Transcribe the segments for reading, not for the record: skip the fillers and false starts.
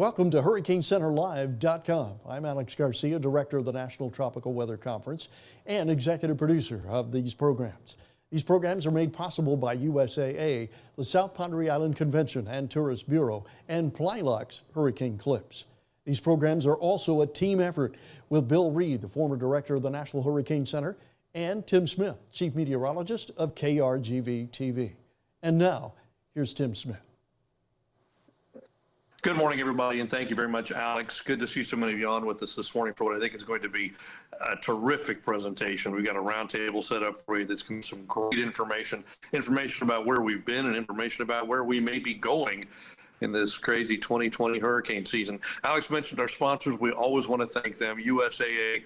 Welcome to HurricaneCenterLive.com. I'm Alex Garcia, Director of the National Tropical Weather Conference and Executive Producer of these programs. These programs are made possible by USAA, the South Padre Island Convention and Tourist Bureau, and Plylox Hurricane Clips. These programs are also a team effort with Bill Reed, the former Director of the National Hurricane Center, and Tim Smith, Chief Meteorologist of KRGV-TV. And now, here's Tim Smith. Good morning, everybody, and thank you very much, Alex. Good to see so many of you on with us this morning for what I think is going to be a terrific presentation. We've got a roundtable set up for you that's going to be some great information about where we've been and information about where we may be going in this crazy 2020 hurricane season. Alex mentioned our sponsors. We always want to thank them. USAA,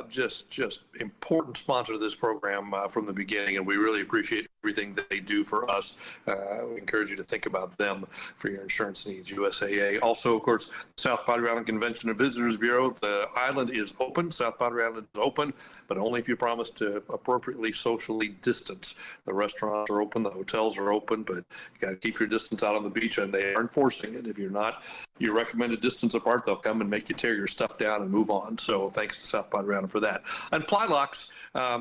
just important sponsor of this program from the beginning, and we really appreciate everything that they do for us. We encourage you to think about them for your insurance needs, USAA. Also, of course, South Padre Island Convention and Visitors Bureau. The island is open. South Padre Island is open, but only if you promise to appropriately socially distance. The restaurants are open, the hotels are open, but you got to keep your distance out on the beach, and they are enforcing it. If you're not, you recommend a distance apart, they'll come and make you tear your stuff down and move on. So thanks to South Padre Island for that. And Plylox,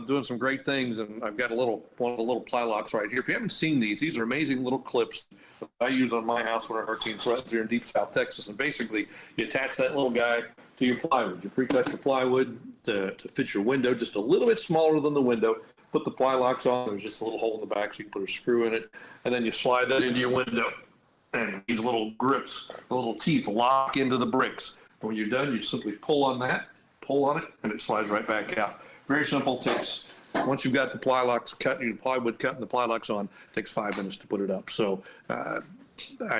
doing some great things, and I've got one of the little Plylox right here. If you haven't seen these are amazing little clips that I use on my house when a hurricane threatens here in deep South Texas. And basically, you attach that little guy to your plywood. You pre-cut your plywood to fit your window, just a little bit smaller than the window. Put the Plylox on. There's just a little hole in the back, so you can put a screw in it, and then you slide that into your window. And these little grips, the little teeth lock into the bricks. And when you're done, you simply pull on it, and it slides right back out. Very simple. Once you've got the Plylox cut, your plywood cut and the Plylox on, it takes 5 minutes to put it up. So I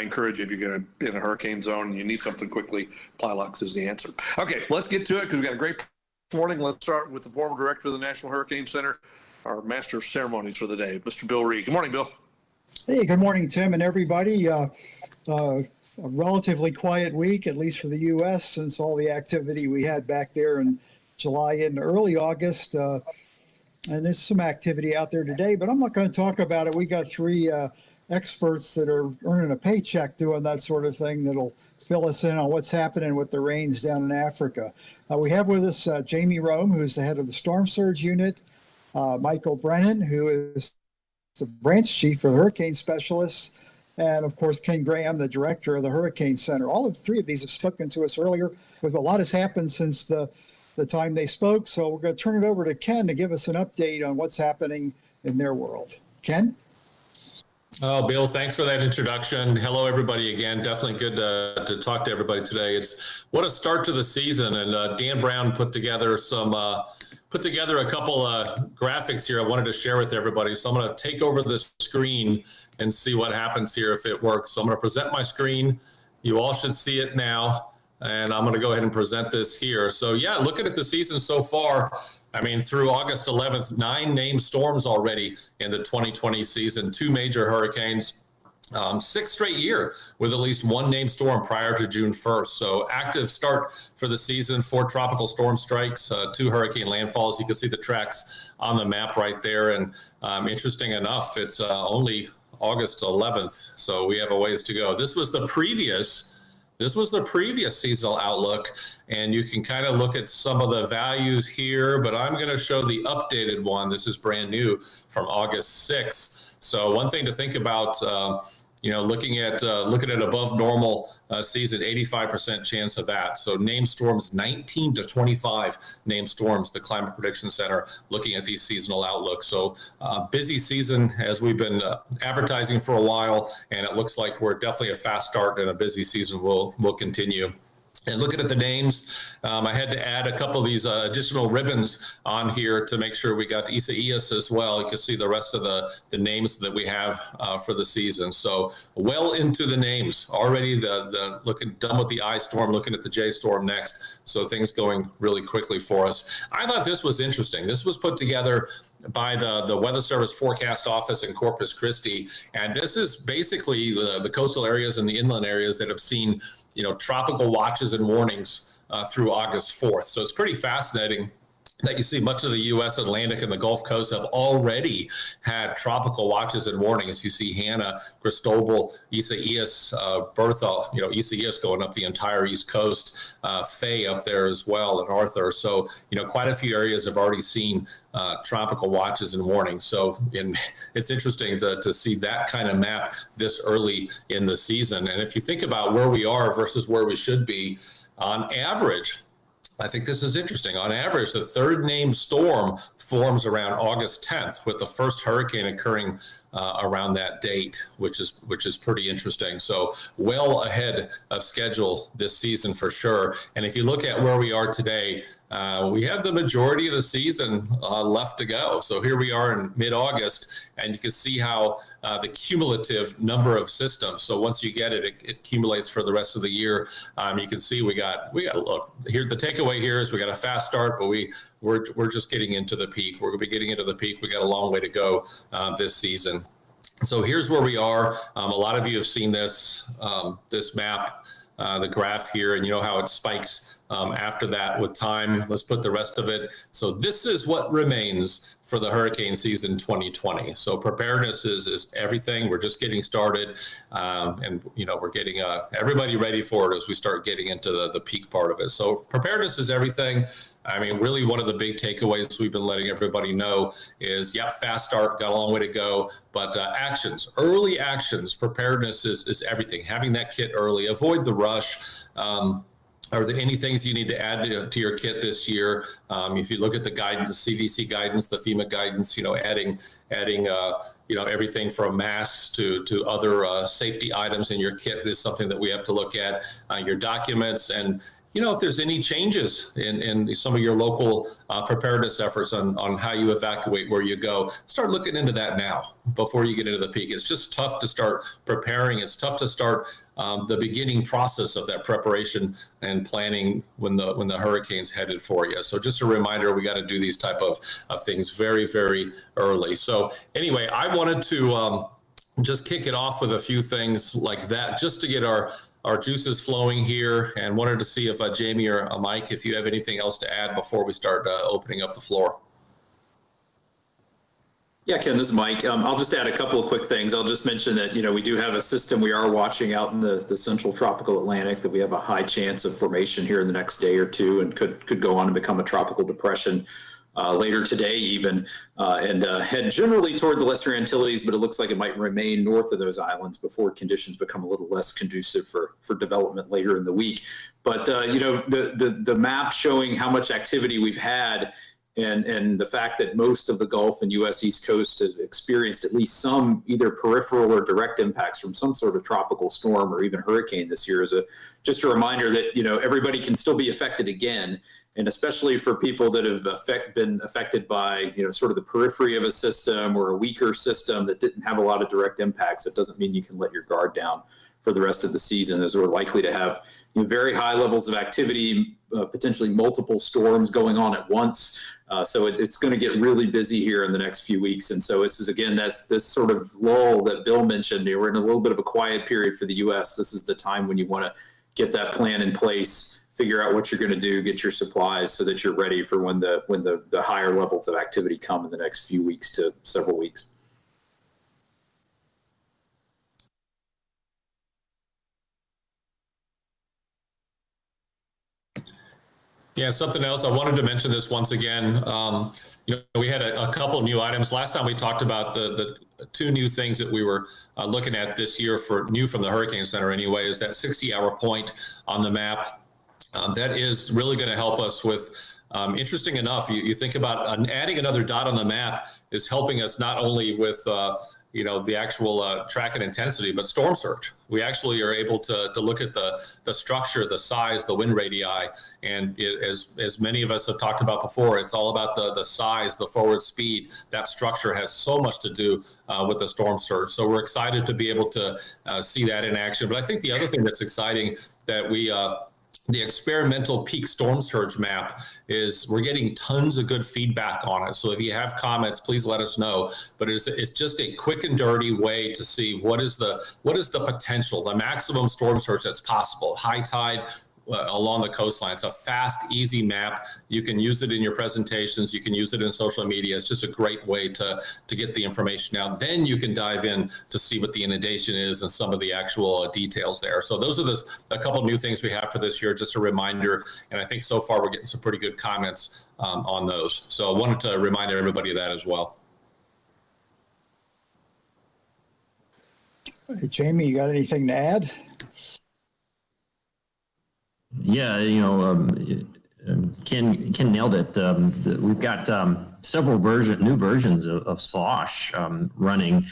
encourage you, if you're going to in a hurricane zone and you need something quickly, Plylox is the answer. Okay, let's get to it because we've got a great morning. Let's start with the former Director of the National Hurricane Center, our Master of Ceremonies for the day, Mr. Bill Reed. Good morning, Bill. Hey, good morning, Tim, and everybody. A relatively quiet week, at least for the U.S., since all the activity we had back there in July and early August. And there's some activity out there today, but I'm not going to talk about it. We got three experts that are earning a paycheck doing that sort of thing that'll fill us in on what's happening with the rains down in Africa. We have with us Jamie Rome, who's the head of the Storm Surge Unit, Mike Brennan, who is the branch chief for the hurricane specialists, and of course Ken Graham, the director of the Hurricane Center. All of three of these have spoken to us earlier, but a lot has happened since the time they spoke. So we're going to turn it over to Ken to give us an update on what's happening in their world. Ken? Oh, Bill, thanks for that introduction. Hello, everybody. Again, definitely good to talk to everybody today. What a start to the season, and Dan Brown put together a couple graphics here I wanted to share with everybody. So I'm going to take over the screen and see what happens here if it works. So I'm going to present my screen. You all should see it now. And I'm going to go ahead and present this here. So yeah, looking at the season so far, I mean, through August 11th, 9 named storms already in the 2020 season, 2 major hurricanes, 6th straight year with at least 1 named storm prior to June 1st. So active start for the season, 4 tropical storm strikes, 2 hurricane landfalls. You can see the tracks on the map right there. And interesting enough, it's only August 11th. So we have a ways to go. This was the previous seasonal outlook, and you can kind of look at some of the values here, but I'm going to show the updated one. This is brand new from August 6th. So one thing to think about, looking at above normal season, 85% chance of that. So named storms, 19 to 25 named storms, the Climate Prediction Center looking at these seasonal outlooks. So busy season as we've been advertising for a while, and it looks like we're definitely a fast start and a busy season will continue. And looking at the names, I had to add a couple of these additional ribbons on here to make sure we got Isaias as well. You can see the rest of the names that we have for the season. So well into the names already. Done with the I storm, looking at the J storm next. So things going really quickly for us. I thought this was interesting. This was put together by the Weather Service Forecast Office in Corpus Christi, and this is basically the coastal areas and the inland areas that have seen tropical watches and warnings through August 4th. So it's pretty fascinating that you see much of the U.S. Atlantic and the Gulf Coast have already had tropical watches and warnings. You see Hannah, Cristobal, Isaias, Bertha, Isaias going up the entire East Coast, Faye up there as well, and Arthur. So, quite a few areas have already seen tropical watches and warnings. So it's interesting to see that kind of map this early in the season. And if you think about where we are versus where we should be, on average, I think this is interesting. On average, the third named storm forms around August 10th, with the first hurricane occurring around that date, which is pretty interesting. So well ahead of schedule this season for sure. And if you look at where we are today, we have the majority of the season left to go. So here we are in mid-August, and you can see how the cumulative number of systems. So once you get it, it accumulates for the rest of the year. You can see we got look here. The takeaway here is we got a fast start, but we're just getting into the peak. We're going to be getting into the peak. We got a long way to go this season. So here's where we are. A lot of you have seen this map, the graph here, and you know how it spikes after that with time. Let's put the rest of it. So this is what remains for the hurricane season 2020. So preparedness is everything. We're just getting started, and we're getting everybody ready for it as we start getting into the peak part of it. So preparedness is everything. I mean, really one of the big takeaways we've been letting everybody know is, fast start, got a long way to go, but actions, early actions, preparedness is everything. Having that kit early, avoid the rush. Are there any things you need to add to your kit this year? If you look at the guidance, the CDC guidance, the FEMA guidance, adding everything from masks to other safety items in your kit is something that we have to look at. Your documents, and if there's any changes in some of your local preparedness efforts on how you evacuate where you go, start looking into that now before you get into the peak. It's just tough to start preparing. It's tough to start the beginning process of that preparation and planning when the hurricane's headed for you. So just a reminder, we got to do these type of things very, very early. So anyway, I wanted to just kick it off with a few things like that, just to get our juices flowing here, and wanted to see if Jamie or Mike, if you have anything else to add before we start opening up the floor. Yeah, Ken, this is Mike. I'll just add a couple of quick things. I'll just mention that, we do have a system we are watching out in the central tropical Atlantic that we have a high chance of formation here in the next day or two, and could go on and become a tropical depression later today even, and head generally toward the Lesser Antilles, but it looks like it might remain north of those islands before conditions become a little less conducive for development later in the week. But, the map showing how much activity we've had, and the fact that most of the Gulf and U.S. East Coast have experienced at least some either peripheral or direct impacts from some sort of tropical storm or even hurricane this year is just a reminder that, everybody can still be affected again. And especially for people that have been affected by, sort of the periphery of a system or a weaker system that didn't have a lot of direct impacts, it doesn't mean you can let your guard down for the rest of the season, as we're likely to have very high levels of activity, potentially multiple storms going on at once. So it's going to get really busy here in the next few weeks. And so this is, again, that's this sort of lull that Bill mentioned. We're in a little bit of a quiet period for the U.S. This is the time when you want to get that plan in place, figure out what you're going to do, get your supplies so that you're ready for when the higher levels of activity come in the next few weeks to several weeks. Yeah, something else. I wanted to mention this once again. We had a couple of new items. Last time we talked about the two new things that we were looking at this year new from the Hurricane Center anyway, is that 60-hour point on the map. That is really going to help us with, interesting enough, you think about adding another dot on the map is helping us not only with the actual track and intensity, but storm surge. We actually are able to look at the structure, the size, the wind radii, and as many of us have talked about before, it's all about the size, the forward speed. That structure has so much to do with the storm surge. So we're excited to be able to see that in action. But I think the other thing that's exciting that the experimental peak storm surge map is we're getting tons of good feedback on it. So if you have comments, please let us know. But it's just a quick and dirty way to see what is the potential, the maximum storm surge that's possible. High tide, along the coastline. It's a fast, easy map. You can use it in your presentations. You can use it in social media. It's just a great way to get the information out. Then you can dive in to see what the inundation is and some of the actual details there. So those are a couple new things we have for this year, just a reminder. And I think so far we're getting some pretty good comments on those. So I wanted to remind everybody of that as well. Hey, Jamie, you got anything to add? Yeah, Ken nailed it. We've got several new versions of Slosh running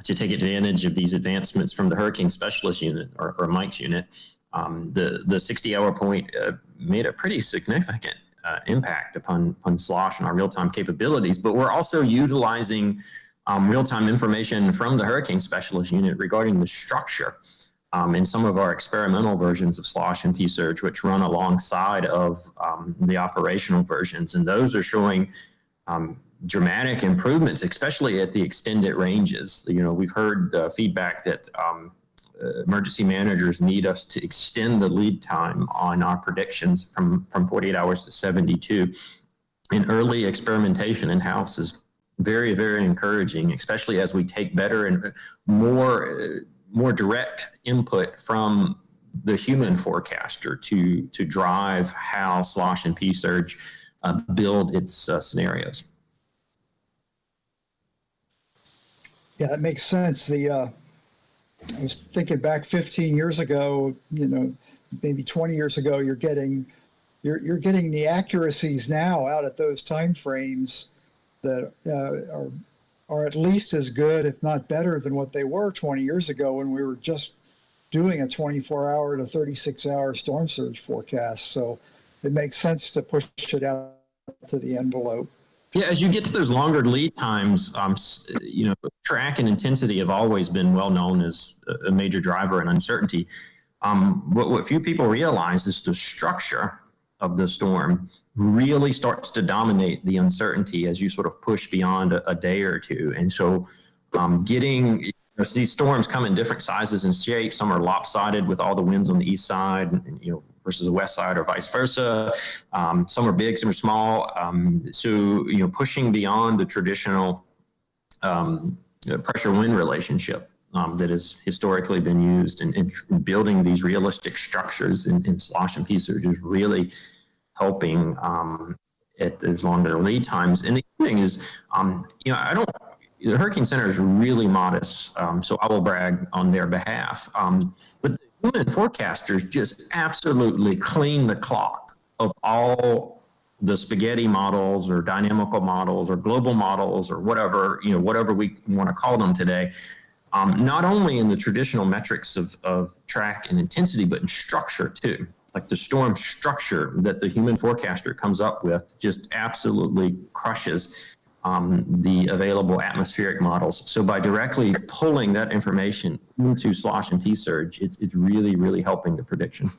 to take advantage of these advancements from the Hurricane Specialist Unit or Mike's unit. The 60-hour point made a pretty significant impact upon Slosh and our real-time capabilities, but we're also utilizing real-time information from the Hurricane Specialist Unit regarding the structure in some of our experimental versions of Slosh and P-Surge, which run alongside of the operational versions. And those are showing dramatic improvements, especially at the extended ranges. We've heard feedback that emergency managers need us to extend the lead time on our predictions from 48 hours to 72. And early experimentation in-house is very, very encouraging, especially as we take better and more direct input from the human forecaster to drive how Slosh and P-Surge build its scenarios. Yeah, that makes sense. I was thinking back 15 years ago, maybe 20 years ago, you're getting the accuracies now out at those time frames that are at least as good, if not better, than what they were 20 years ago when we were just doing a 24-hour to 36-hour storm surge forecast. So it makes sense to push it out to the envelope. Yeah, as you get to those longer lead times, track and intensity have always been well known as a major driver in uncertainty. What few people realize is the structure of the storm really starts to dominate the uncertainty as you sort of push beyond a day or two. And so these storms come in different sizes and shapes. Some are lopsided with all the winds on the east side, versus the west side or vice versa. Some are big, some are small. So pushing beyond the traditional pressure wind relationship that has historically been used and building these realistic structures in Slosh and P-Surge is really helping at those longer lead times. And the thing is, the HurricaneCenter is really modest, so I will brag on their behalf. But the human forecasters just absolutely clean the clock of all the spaghetti models or dynamical models or global models or whatever we want to call them today. Not only in the traditional metrics of track and intensity, but in structure too. Like the storm structure that the human forecaster comes up with just absolutely crushes the available atmospheric models. So by directly pulling that information into Slosh and P-Surge, it's really, really helping the prediction.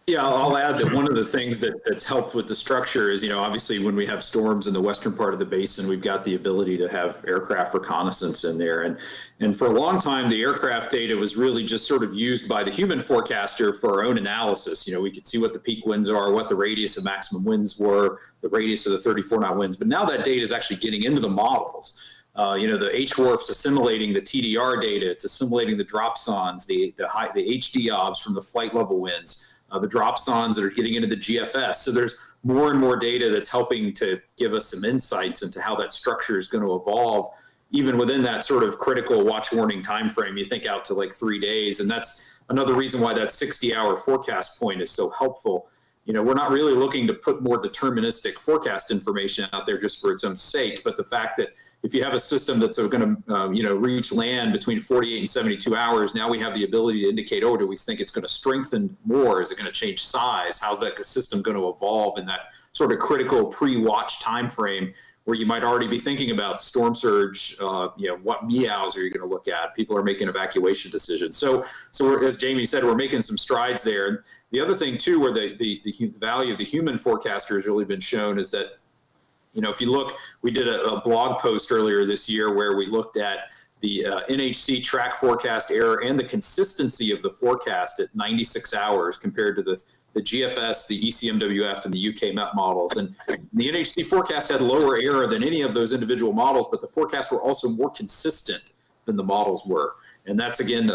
Yeah, I'll add that one of the things that's helped with the structure is, obviously when we have storms in the western part of the basin, we've got the ability to have aircraft reconnaissance in there. And for a long time, the aircraft data was really just sort of used by the human forecaster for our own analysis. We could see what the peak winds are, what the radius of maximum winds were, the radius of the 34-knot winds. But now that data is actually getting into the models. The HWRF's assimilating the TDR data, it's assimilating the dropsons, the HDOBs from the flight level winds. The dropsons that are getting into the GFS. So there's more and more data that's helping to give us some insights into how that structure is going to evolve, even within that sort of critical watch warning time frame. You think out to like 3 days, and that's another reason why that 60-hour forecast point is so helpful. We're not really looking to put more deterministic forecast information out there just for its own sake, but the fact that if you have a system that's going to, reach land between 48 and 72 hours, now we have the ability to indicate, do we think it's going to strengthen more? Is it going to change size? How's that system going to evolve in that sort of critical pre-watch time frame where you might already be thinking about storm surge, what meows are you going to look at? People are making evacuation decisions. So as Jamie said, we're making some strides there. The other thing too, where the value of the human forecaster has really been shown is that, if you look, we did a blog post earlier this year where we looked at NHC track forecast error and the consistency of the forecast at 96 hours compared to the GFS, the ECMWF, and the UK MEP models. And the NHC forecast had lower error than any of those individual models, but the forecasts were also more consistent than the models were. And that's, again,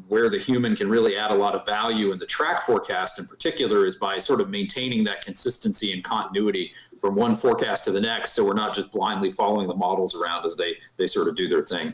where the human can really add a lot of value. And the track forecast in particular is by sort of maintaining that consistency and continuity from one forecast to the next, so we're not just blindly following the models around as they sort of do their thing.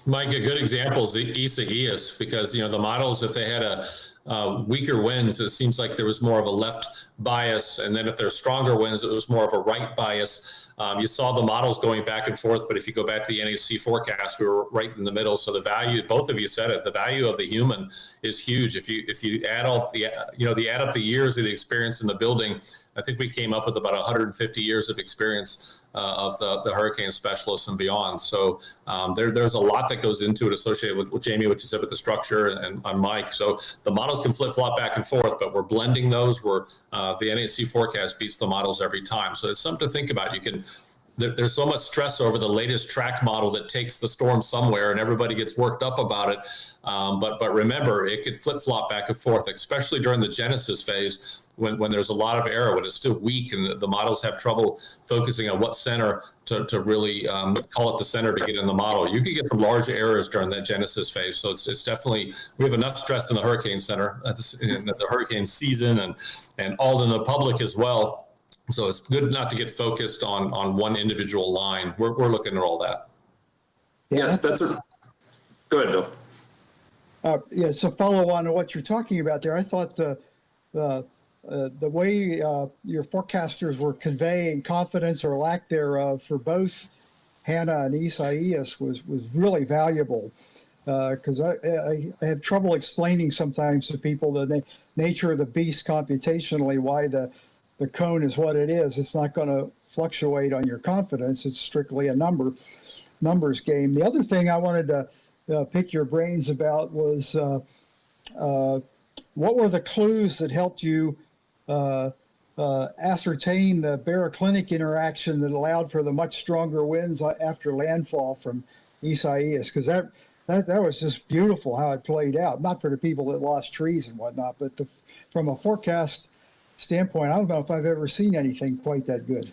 Mike, a good example is the ESA-EIS, because, the models, if they had a weaker winds, it seems like there was more of a left bias. And then if there's stronger winds, it was more of a right bias. You saw the models going back and forth, but if you go back to the NHC forecast, we were right in the middle. So the value, both of you said it, the value of the human is huge. If you add up add up the years of the experience in the building, I think we came up with about 150 years of experience of the hurricane specialists and beyond. So there's a lot that goes into it associated with Jamie, what you said with the structure, and on Mike. So the models can flip-flop back and forth, but we're blending those where the NHC forecast beats the models every time. So it's something to think about. There's so much stress over the latest track model that takes the storm somewhere and everybody gets worked up about it. But remember, it could flip-flop back and forth, especially during the genesis phase when there's a lot of error, when it's still weak and the models have trouble focusing on what center to really call it the center to get in the model. You can get some large errors during that genesis phase. So it's definitely, we have enough stress in the HurricaneCenter in the hurricane season and all in the public as well. So it's good not to get focused on one individual line. We're looking at all that. Yeah, go ahead, Bill. So follow on to what you're talking about there. I thought the way your forecasters were conveying confidence or lack thereof for both HANA and ESA-EIS was really valuable, because I have trouble explaining sometimes to people the nature of the beast computationally, why the cone is what it is. It's not going to fluctuate on your confidence. It's strictly a numbers game. The other thing I wanted to pick your brains about was what were the clues that helped you ascertain the baroclinic interaction that allowed for the much stronger winds after landfall from ESA-EIS? Because that was just beautiful how it played out. Not for the people that lost trees and whatnot, but from a forecast standpoint, I don't know if I've ever seen anything quite that good.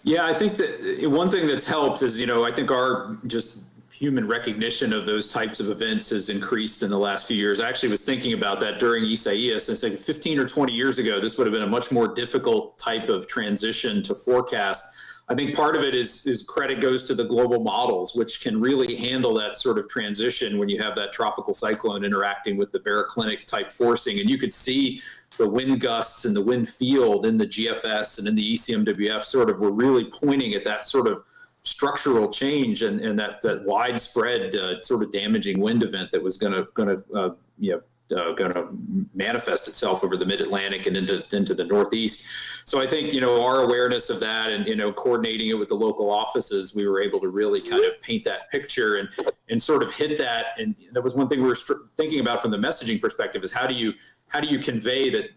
Yeah, I think that one thing that's helped is, I think our just human recognition of those types of events has increased in the last few years. I actually was thinking about that during ESA-EIS. I said 15 or 20 years ago, this would have been a much more difficult type of transition to forecast. I think part of it is credit goes to the global models, which can really handle that sort of transition when you have that tropical cyclone interacting with the baroclinic type forcing. And you could see the wind gusts and the wind field in the GFS and in the ECMWF sort of were really pointing at that sort of structural change and that widespread sort of damaging wind event that was going to manifest itself over the mid-Atlantic and into the Northeast. So I think, our awareness of that and, coordinating it with the local offices, we were able to really kind of paint that picture and sort of hit that. And that was one thing we were thinking about from the messaging perspective is how do you convey that,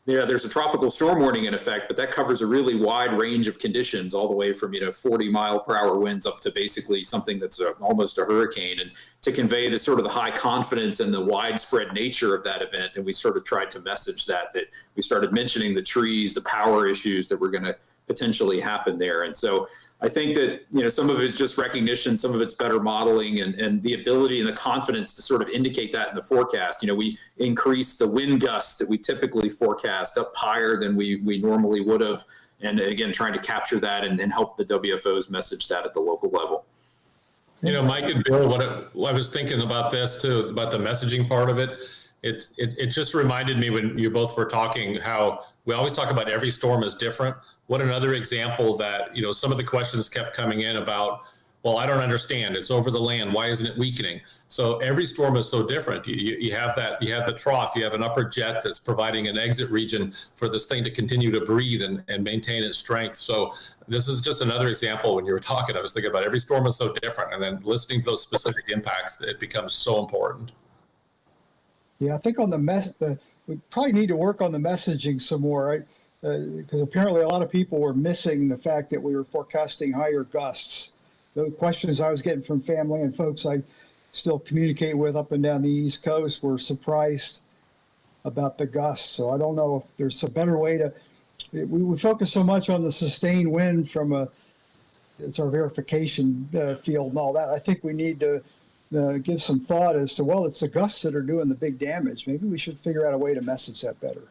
there's a tropical storm warning in effect, but that covers a really wide range of conditions, all the way from 40-mile-per-hour winds up to basically something that's almost a hurricane. And to convey the sort of the high confidence and the widespread nature of that event, and we sort of tried to message that we started mentioning the trees, the power issues that were going to potentially happen there. And so I think that, some of it is just recognition, some of it's better modeling and the ability and the confidence to sort of indicate that in the forecast. We increase the wind gusts that we typically forecast up higher than we normally would have. And again, trying to capture that and help the WFOs message that at the local level. Mike and Bill, I was thinking about this too, about the messaging part of it. It just reminded me when you both were talking how we always talk about every storm is different. What another example that, some of the questions kept coming in about, well, I don't understand. It's over the land. Why isn't it weakening? So every storm is so different. You have the trough, you have an upper jet that's providing an exit region for this thing to continue to breathe and maintain its strength. So this is just another example. When you were talking, I was thinking about every storm is so different. And then listening to those specific impacts, it becomes so important. Yeah, I think on we probably need to work on the messaging some more, right? Because apparently a lot of people were missing the fact that we were forecasting higher gusts the questions I was getting from family and folks I still communicate with up and down the East Coast were surprised about the gusts. So I don't know if there's a better way to, we focus so much on the sustained wind from it's our verification field and all that. I think we need to give some thought as to, well, it's the gusts that are doing the big damage. Maybe we should figure out a way to message that better.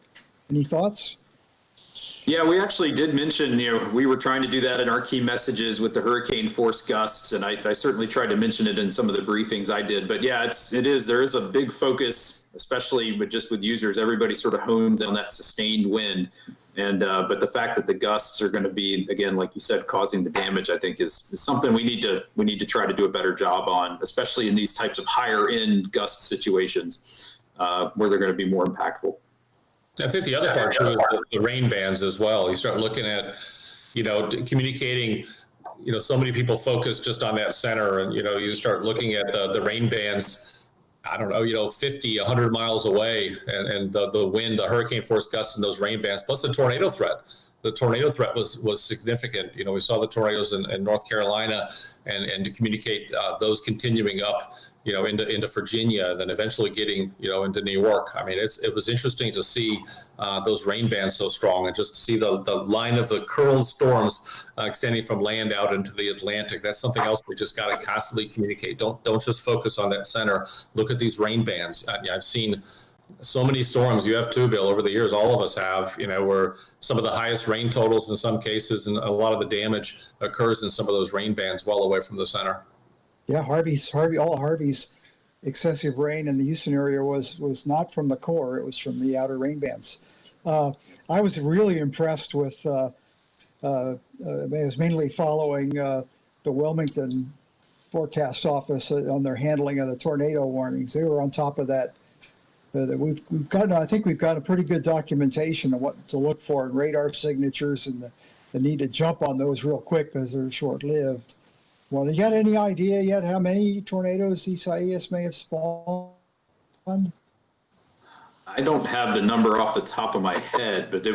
Any thoughts? Yeah, we actually did mention, we were trying to do that in our key messages with the hurricane force gusts, and I certainly tried to mention it in some of the briefings I did. But yeah, there is a big focus, especially with users. Everybody sort of hones on that sustained wind, and but the fact that the gusts are going to be, again, like you said, causing the damage, I think is something we need to try to do a better job on, especially in these types of higher end gust situations where they're going to be more impactful. I think the other part too is the rain bands as well. You start looking at, communicating, so many people focus just on that center, and, you start looking at the rain bands, I don't know, 50, 100 miles away, and the wind, the hurricane force gusts and those rain bands, plus the tornado threat. The tornado threat was significant. We saw the tornadoes in North Carolina, and to communicate those continuing up, into Virginia, then eventually getting, into New York. I mean, it was interesting to see those rain bands so strong, and just to see the line of the curled storms extending from land out into the Atlantic. That's something else we just got to constantly communicate. Don't just focus on that center. Look at these rain bands. I've seen so many storms. You have too, Bill, over the years. All of us have, where some of the highest rain totals in some cases, and a lot of the damage occurs in some of those rain bands well away from the center. Yeah, all Harvey's excessive rain in the Houston area was not from the core; it was from the outer rain bands. I was really impressed with. I was mainly following the Wilmington forecast office on their handling of the tornado warnings. They were on top of that. I think we've got a pretty good documentation of what to look for in radar signatures and the need to jump on those real quick because they're short-lived. Well, you got any idea yet how many tornadoes Isaias may have spawned? I don't have the number off the top of my head, but I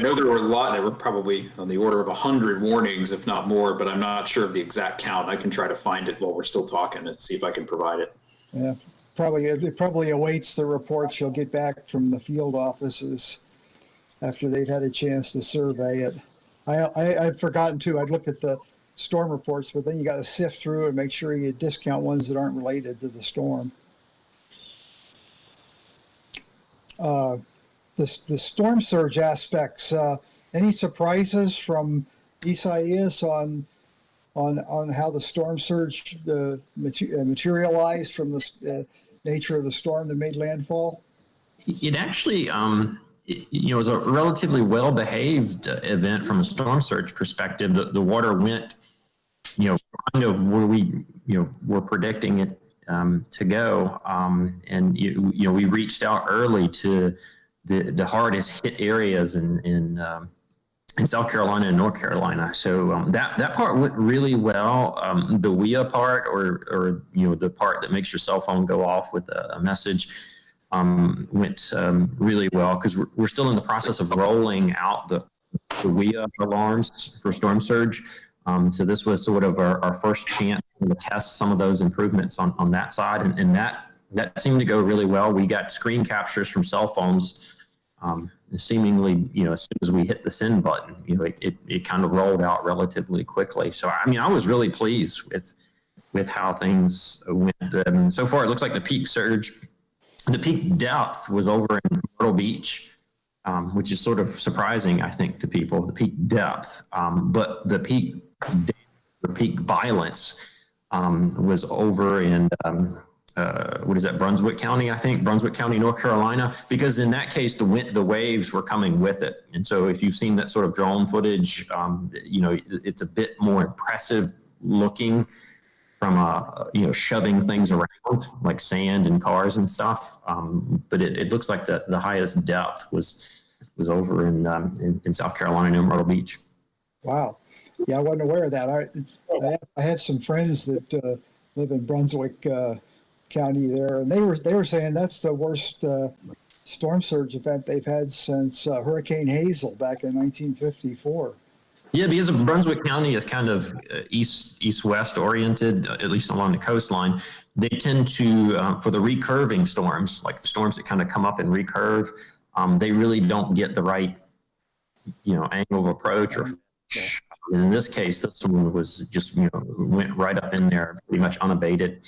know there were a lot. There were probably on the order of 100 warnings, if not more, but I'm not sure of the exact count. I can try to find it while we're still talking and see if I can provide it. Yeah, it probably awaits the reports you'll get back from the field offices after they've had a chance to survey it. I'd forgotten too. I'd looked at the storm reports, but then you got to sift through and make sure you discount ones that aren't related to the storm. The storm surge aspects. Any surprises from Isaias on how the storm surge materialized from the nature of the storm that made landfall? It actually, it was a relatively well-behaved event from a storm surge perspective. The water went, kind of where we, were predicting it to go. And, we reached out early to the hardest hit areas in South Carolina and North Carolina. So that part went really well. The WIA part, or the part that makes your cell phone go off with a message, went really well, because we're still in the process of rolling out the WIA alarms for storm surge. So this was sort of our first chance to test some of those improvements on that side, and that seemed to go really well. We got screen captures from cell phones. Seemingly, as soon as we hit the send button, it kind of rolled out relatively quickly. So, I was really pleased with how things went. So far, it looks like the peak depth was over in Myrtle Beach, which is sort of surprising, I think, to people, the peak depth. But the peak violence was over in Brunswick County, I think, Brunswick County, North Carolina, because in that case, the waves were coming with it. And so if you've seen that sort of drone footage, it's a bit more impressive looking from, shoving things around like sand and cars and stuff. But it looks like the highest depth was over in South Carolina near Myrtle Beach. Wow. Yeah, I wasn't aware of that. I have some friends that live in Brunswick County there, and they were saying that's the worst storm surge event they've had since Hurricane Hazel back in 1954. Yeah, because Brunswick County is kind of east-west oriented, at least along the coastline. They tend to, for the recurving storms, like the storms that kind of come up and recurve, they really don't get the right, angle of approach. Or in this case, this one was just, went right up in there, pretty much unabated,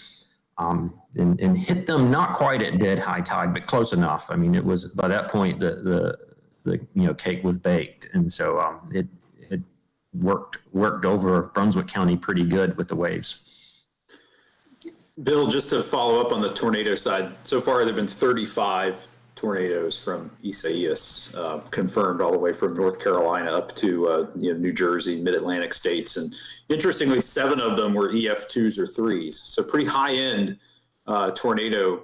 and hit them not quite at dead high tide, but close enough. I mean, it was by that point the cake was baked, and so it worked over Brunswick County pretty good with the waves. Bill, just to follow up on the tornado side, so far there have been 35 tornadoes from Isaias confirmed, all the way from North Carolina up to New Jersey, mid-Atlantic states. And interestingly, 7 of them were EF2s or 3s. So pretty high-end tornadoes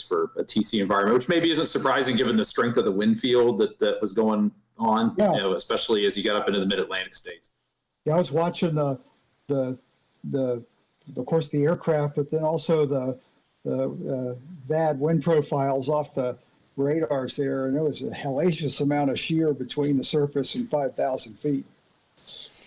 for a TC environment, which maybe isn't surprising given the strength of the wind field that was going on, especially as you got up into the mid-Atlantic states. Yeah, I was watching of course, the aircraft, but then also the bad wind profiles off the radars there, and there was a hellacious amount of shear between the surface and 5,000 feet.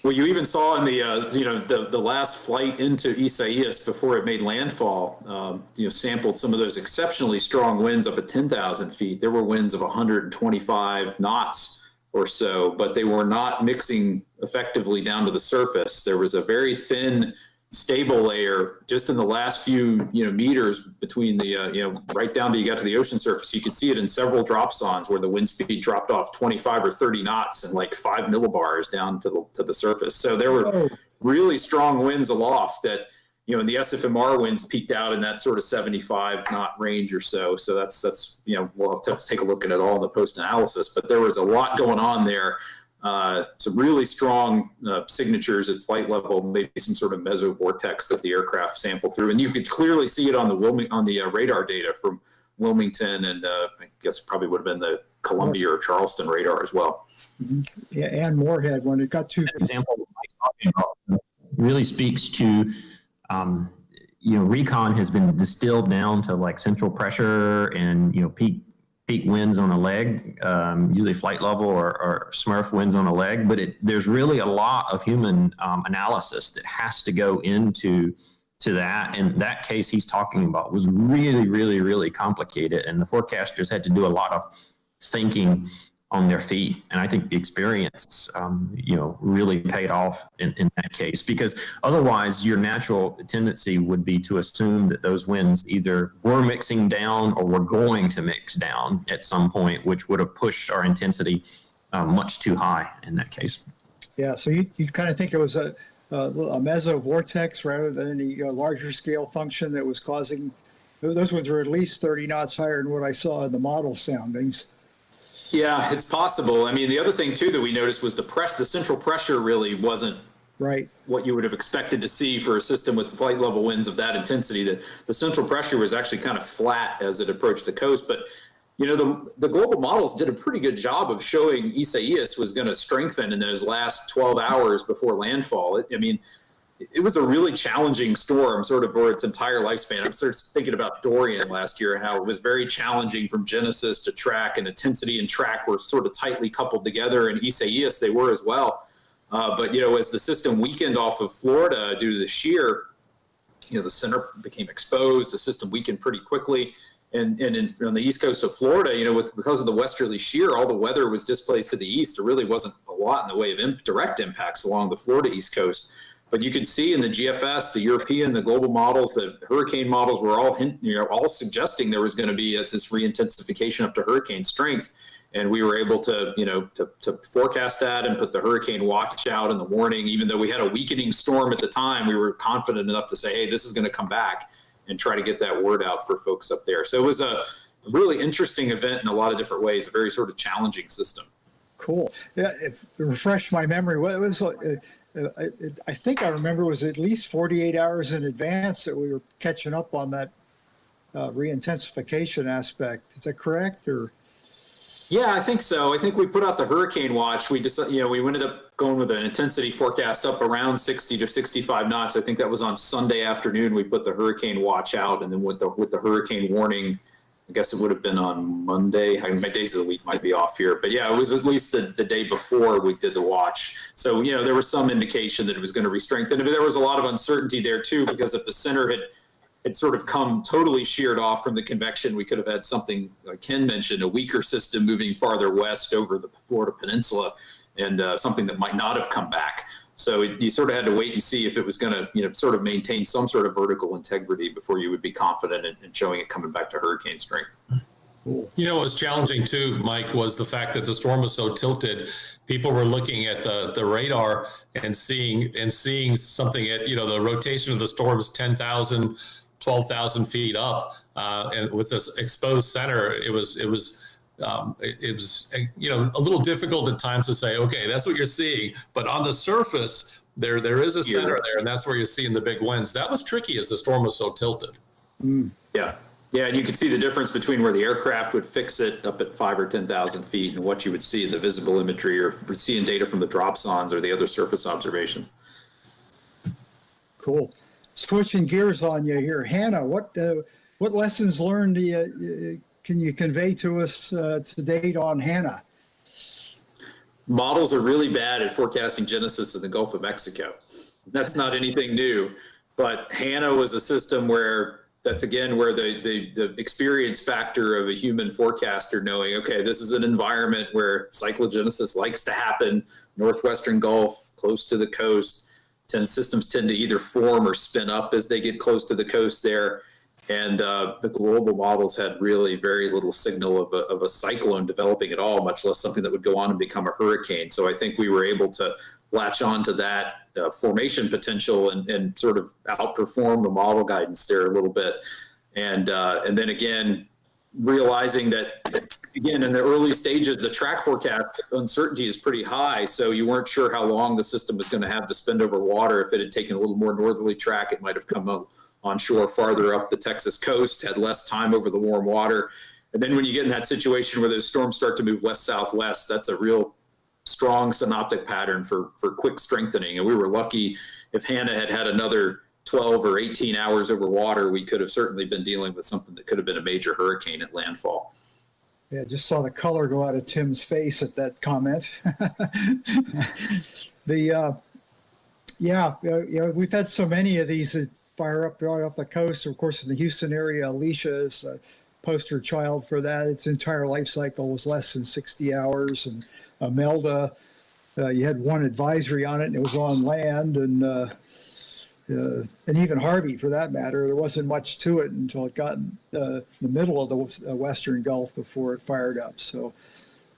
Well, you even saw in the last flight into Isaias before it made landfall, sampled some of those exceptionally strong winds up at 10,000 feet. There were winds of 125 knots or so, but they were not mixing effectively down to the surface. There was a very thin, stable layer just in the last few meters between the right down till you got to the ocean surface. You could see it in several drop zones where the wind speed dropped off 25 or 30 knots and like 5 millibars down to the surface. So there were really strong winds aloft that and the SFMR winds peaked out in that sort of 75 knot range or so. So that's we'll have to take a look at it all in the post analysis, but there was a lot going on there. Some really strong signatures at flight level, maybe some sort of mesovortex that the aircraft sampled through, and you could clearly see it on the radar data from Wilmington, and I guess probably would have been the Columbia or Charleston radar as well. Mm-hmm. Yeah, and Moorhead when it got to. That example Mike's talking about really speaks to, recon has been distilled down to like central pressure and peak winds on a leg, usually flight level or Smurf winds on a leg, but there's really a lot of human analysis that has to go into that. And that case he's talking about was really, really, really complicated. And the forecasters had to do a lot of thinking on their feet. And I think the experience, really paid off in that case, because otherwise your natural tendency would be to assume that those winds either were mixing down or were going to mix down at some point, which would have pushed our intensity much too high in that case. Yeah, so you kind of think it was a mesovortex rather than any larger scale function that was causing, those ones were at least 30 knots higher than what I saw in the model soundings. Yeah, it's possible. I mean, the other thing too that we noticed was the central pressure really wasn't right what you would have expected to see for a system with flight level winds of that intensity. The central pressure was actually kind of flat as it approached the coast. But the global models did a pretty good job of showing Isaias was going to strengthen in those last 12 hours before landfall. It was a really challenging storm sort of for its entire lifespan. I'm sort of thinking about Dorian last year and how it was very challenging from genesis to track, and intensity and track were sort of tightly coupled together, and Isaias they were as well. But as the system weakened off of Florida due to the shear, the center became exposed, the system weakened pretty quickly. And on the east coast of Florida, because of the westerly shear, all the weather was displaced to the east. There really wasn't a lot in the way of direct impacts along the Florida east coast. But you could see in the GFS, the European, the global models, the hurricane models were all suggesting there was going to be this re-intensification up to hurricane strength. And we were able to forecast that and put the hurricane watch out in the warning. Even though we had a weakening storm at the time, we were confident enough to say, hey, this is going to come back, and try to get that word out for folks up there. So it was a really interesting event in a lot of different ways, a very sort of challenging system. Cool. Yeah, refresh my memory. What it was, I think I remember it was at least 48 hours in advance that we were catching up on that re-intensification aspect. Is that correct? Or? Yeah, I think so. I think we put out the hurricane watch. We just, we ended up going with an intensity forecast up around 60 to 65 knots. I think that was on Sunday afternoon. We put the hurricane watch out, and then with the hurricane warning I guess it would have been on Monday. I mean, my days of the week might be off here, but yeah, it was at least the day before we did the watch. So, there was some indication that it was going to re-strengthen. But there was a lot of uncertainty there too, because if the center had sort of come totally sheared off from the convection, we could have had something, like Ken mentioned, a weaker system moving farther west over the Florida Peninsula, and something that might not have come back. So you sort of had to wait and see if it was going to, sort of maintain some sort of vertical integrity before you would be confident in showing it coming back to hurricane strength. What was challenging too, Mike, was the fact that the storm was so tilted. People were looking at the radar and seeing something at, the rotation of the storm is 10,000, 12,000 feet up. And with this exposed center, it was a little difficult at times to say, okay, that's what you're seeing, but on the surface there is a center there, and that's where you're seeing the big winds. That was tricky as the storm was so tilted. Yeah, and you could see the difference between where the aircraft would fix it up at 5,000 or 10,000 feet and what you would see in the visible imagery or seeing data from the dropsondes or the other surface observations. Cool. Switching gears on you here, Hannah, what lessons learned can you convey to us to date on Hannah? Models are really bad at forecasting genesis in the Gulf of Mexico. That's not anything new, but Hannah was a system where that's again where the experience factor of a human forecaster knowing, okay, this is an environment where cyclogenesis likes to happen, northwestern Gulf, close to the coast. Systems tend to either form or spin up as they get close to the coast there. And the global models had really very little signal of a cyclone developing at all, much less something that would go on and become a hurricane. So I think we were able to latch on to that formation potential and sort of outperform the model guidance there a little bit. And then again, realizing that, again, in the early stages, the track forecast uncertainty is pretty high. So you weren't sure how long the system was going to have to spend over water. If it had taken a little more northerly track, it might have come onshore farther up the Texas coast, had less time over the warm water. And then when you get in that situation where those storms start to move west-southwest, that's a real strong synoptic pattern for quick strengthening. And we were lucky. If Hannah had another 12 or 18 hours over water, we could have certainly been dealing with something that could have been a major hurricane at landfall. Yeah, just saw the color go out of Tim's face at that comment. We've had so many of these that fire up right off the coast. Of course, in the Houston area, Alicia is a poster child for that. Its entire life cycle was less than 60 hours. And Imelda, you had one advisory on it, and it was on land. And even Harvey, for that matter, there wasn't much to it until it got in the middle of the Western Gulf before it fired up. So.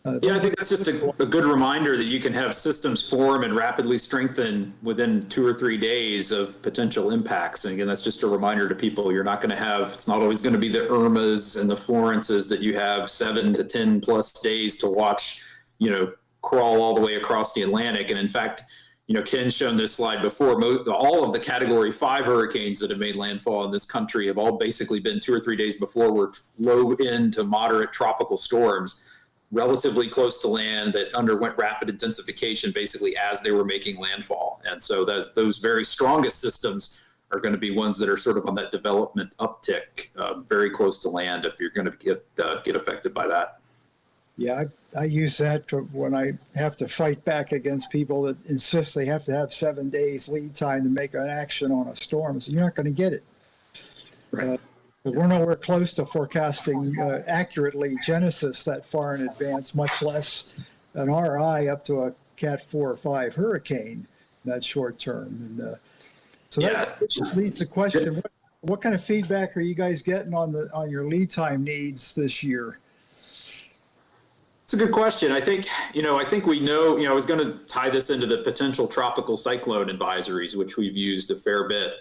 I think that's just a good reminder that you can have systems form and rapidly strengthen within 2 or 3 days of potential impacts. And again, that's just a reminder to people, you're not going to have, it's not always going to be the Irmas and the Florences that you have 7 to 10 plus days to watch, crawl all the way across the Atlantic. And in fact, Ken's shown this slide before. All of the Category 5 hurricanes that have made landfall in this country have all basically been 2 or 3 days before were low end to moderate tropical storms, relatively close to land that underwent rapid intensification basically as they were making landfall. And so those very strongest systems are going to be ones that are sort of on that development uptick, very close to land if you're going to get affected by that. Yeah, I use that when I have to fight back against people that insist they have to have 7 days lead time to make an action on a storm. So you're not going to get it. Right. We're nowhere close to forecasting accurately genesis that far in advance, much less an RI up to a Cat 4 or 5 hurricane that short term. And that leads to the question: what kind of feedback are you guys getting on your lead time needs this year? It's a good question. I think we know, I was going to tie this into the potential tropical cyclone advisories, which we've used a fair bit,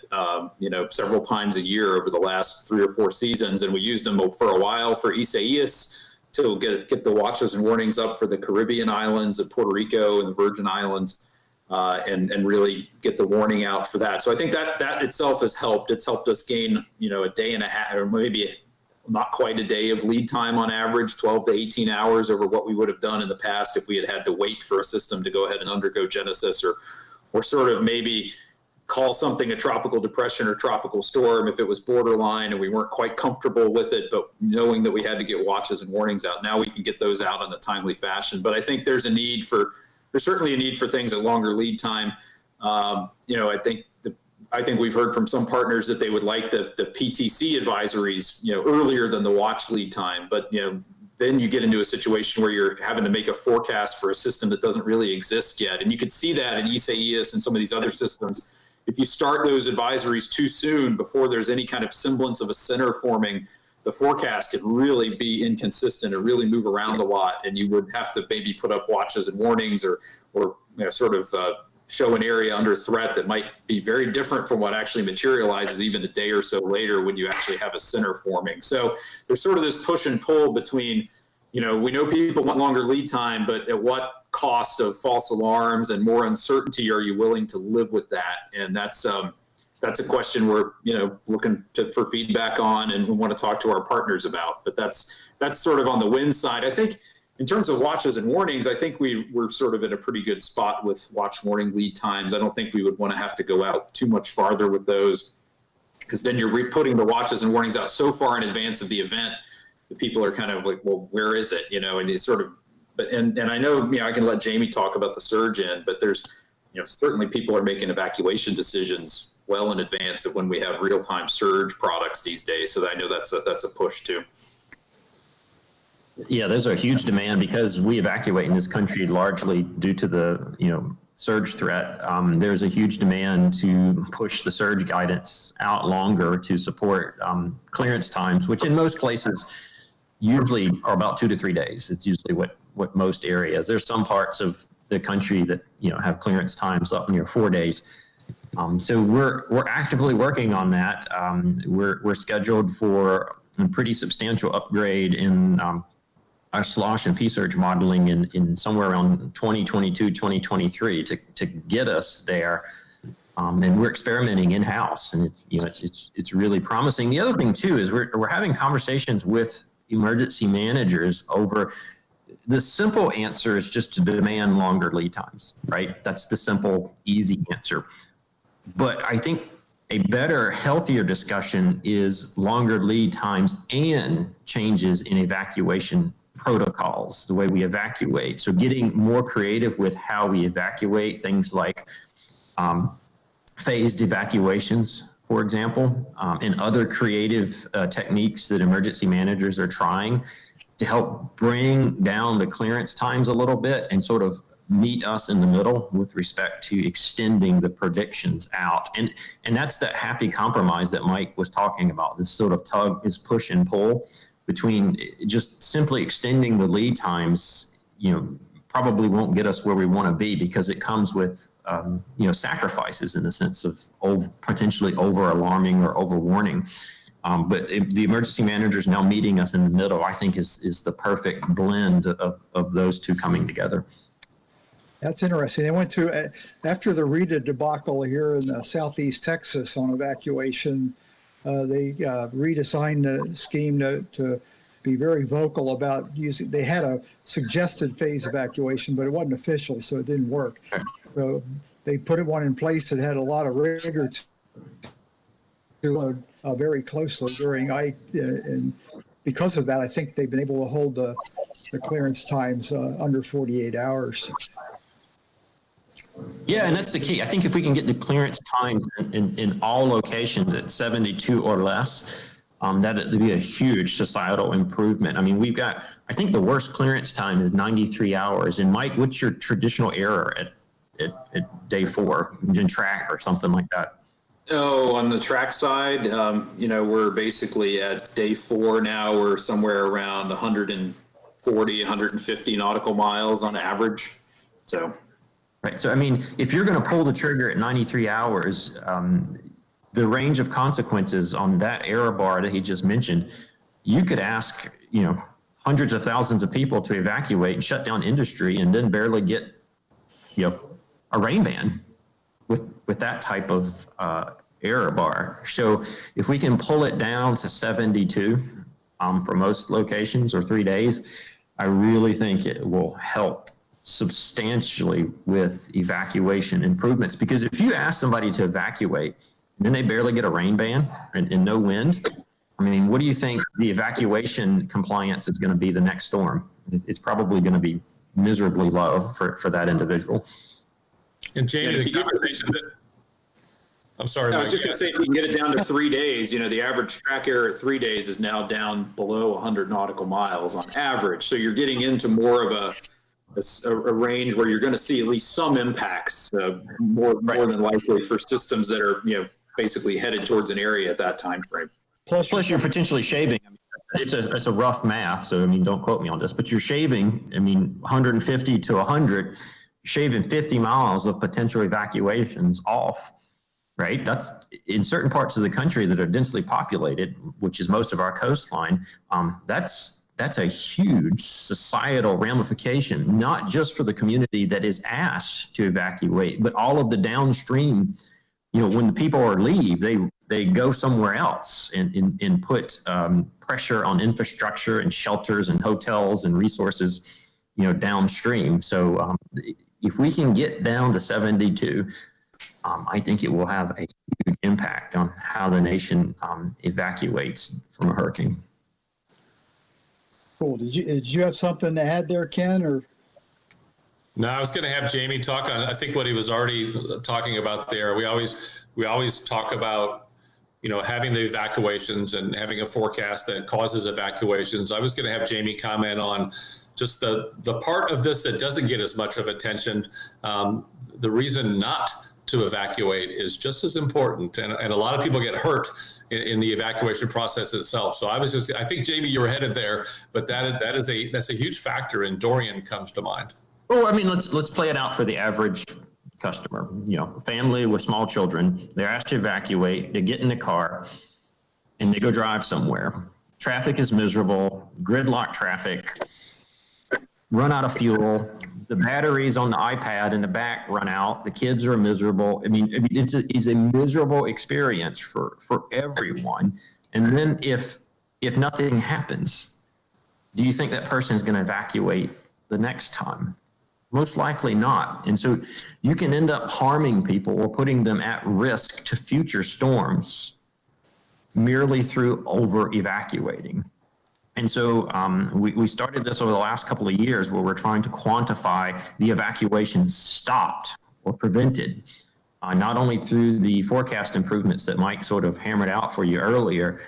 several times a year over the last 3 or 4 seasons. And we used them for a while for Isaias to get the watches and warnings up for the Caribbean islands of Puerto Rico and the Virgin Islands, and really get the warning out for that. So I think that itself has helped. It's helped us gain, a day and a half, or maybe not quite a day of lead time on average, 12 to 18 hours over what we would have done in the past if we had to wait for a system to go ahead and undergo genesis, or sort of maybe call something a tropical depression or tropical storm if it was borderline and we weren't quite comfortable with it, but knowing that we had to get watches and warnings out. Now we can get those out in a timely fashion. But I think there's certainly a need for things at longer lead time. I think we've heard from some partners that they would like the PTC advisories, earlier than the watch lead time. But, then you get into a situation where you're having to make a forecast for a system that doesn't really exist yet. And you could see that in ESA-ES and some of these other systems. If you start those advisories too soon, before there's any kind of semblance of a center forming, the forecast could really be inconsistent and really move around a lot. And you would have to maybe put up watches and warnings or show an area under threat that might be very different from what actually materializes even a day or so later when you actually have a center forming. So there's sort of this push and pull between, we know people want longer lead time, but at what cost of false alarms and more uncertainty are you willing to live with that? And that's a question we're, looking for feedback on and we want to talk to our partners about. But that's sort of on the win side. I think in terms of watches and warnings, I think we're sort of in a pretty good spot with watch warning lead times. I don't think we would want to have to go out too much farther with those, because then you're putting the watches and warnings out so far in advance of the event that people are kind of like, well, where is it? And it's sort of, and I know, I can let Jamie talk about the surge in, but there's, certainly people are making evacuation decisions well in advance of when we have real-time surge products these days. So I know that's a push too. Yeah, there's a huge demand because we evacuate in this country largely due to the, surge threat. There's a huge demand to push the surge guidance out longer to support clearance times, which in most places usually are about 2 to 3 days. It's usually what most areas. There's some parts of the country that, have clearance times up near 4 days. So we're actively working on that. We're scheduled for a pretty substantial upgrade in our slosh and P-surge modeling in somewhere around 2022, 2023 to get us there. And we're experimenting in-house, and it's really promising. The other thing too is we're having conversations with emergency managers over the simple answer is just to demand longer lead times, right? That's the simple, easy answer. But I think a better, healthier discussion is longer lead times and changes in evacuation protocols, the way we evacuate. So getting more creative with how we evacuate, things like phased evacuations, for example, and other creative techniques that emergency managers are trying to help bring down the clearance times a little bit and sort of meet us in the middle with respect to extending the predictions out. And that's that happy compromise that Mike was talking about, this sort of tug, this push and pull between just simply extending the lead times, probably won't get us where we want to be because it comes with, sacrifices in the sense of potentially over alarming or over warning. But the emergency managers now meeting us in the middle, I think is the perfect blend of those two coming together. That's interesting. They went to, after the Rita debacle here in southeast Texas on evacuation, they redesigned the scheme to be very vocal about using, they had a suggested phase evacuation, but it wasn't official, so it didn't work. So they put one in place that had a lot of rigor to very closely during and because of that, I think they've been able to hold the clearance times under 48 hours. Yeah, and that's the key. I think if we can get the clearance times in all locations at 72 or less, that'd be a huge societal improvement. I mean, I think the worst clearance time is 93 hours. And Mike, what's your traditional error at day 4 in track or something like that? Oh, on the track side, we're basically at day 4 now. We're somewhere around 140, 150 nautical miles on average. So. Right. So, I mean, if you're going to pull the trigger at 93 hours, the range of consequences on that error bar that he just mentioned, you could ask, hundreds of thousands of people to evacuate and shut down industry and then barely get, a rain ban with that type of error bar. So if we can pull it down to 72 for most locations or 3 days, I really think it will help substantially with evacuation improvements. Because if you ask somebody to evacuate, then they barely get a rain ban and no wind. I mean, what do you think the evacuation compliance is going to be the next storm? It's probably going to be miserably low for that individual. And Jamie, the conversation that, I'm sorry, I was Mike. just going to say, if you can get it down to 3 days, the average track error at 3 days is now down below 100 nautical miles on average. So you're getting into more of a range where you're going to see at least some impacts, more than likely for systems that are, basically headed towards an area at that time frame. Plus you're potentially shaving. I mean, it's a rough math, so I mean, don't quote me on this, but you're shaving, 150 to 100, shaving 50 miles of potential evacuations off, right? That's in certain parts of the country that are densely populated, which is most of our coastline. That's a huge societal ramification, not just for the community that is asked to evacuate, but all of the downstream. When the people leave, they go somewhere else and put pressure on infrastructure and shelters and hotels and resources, downstream. So if we can get down to 72, I think it will have a huge impact on how the nation evacuates from a hurricane. Cool. Did you have something to add there, Ken? Or No, I was going to have Jamie talk on, I think what he was already talking about there. We always talk about, having the evacuations and having a forecast that causes evacuations. I was going to have Jamie comment on just the part of this that doesn't get as much of attention. The reason not to evacuate is just as important. And a lot of people get hurt in the evacuation process itself. So I think, Jamie, you were headed there, but that's a huge factor, and Dorian comes to mind. Well, let's play it out for the average customer. Family with small children, they're asked to evacuate, they get in the car, and they go drive somewhere. Traffic is miserable, gridlock traffic, run out of fuel, the batteries on the iPad in the back run out, the kids are miserable. It's a miserable experience for everyone. And then if nothing happens, do you think that person is going to evacuate the next time? Most likely not. And so you can end up harming people or putting them at risk to future storms merely through over evacuating. And so we started this over the last couple of years where we're trying to quantify the evacuations stopped or prevented, not only through the forecast improvements that Mike sort of hammered out for you earlier,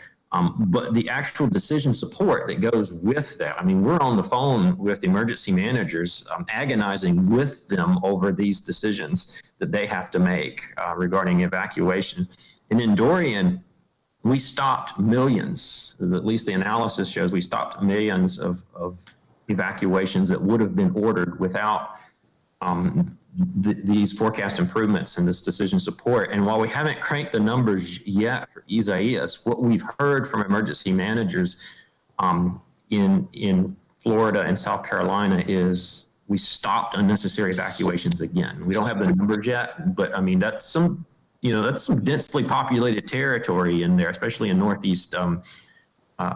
but the actual decision support that goes with that. We're on the phone with emergency managers, agonizing with them over these decisions that they have to make regarding evacuation. And in Dorian, we stopped millions, at least the analysis shows we stopped millions of evacuations that would have been ordered without these forecast improvements and this decision support. And while we haven't cranked the numbers yet for Isaias, what we've heard from emergency managers in Florida and South Carolina is we stopped unnecessary evacuations again. We don't have the numbers yet, but that's some densely populated territory in there, especially in Northeast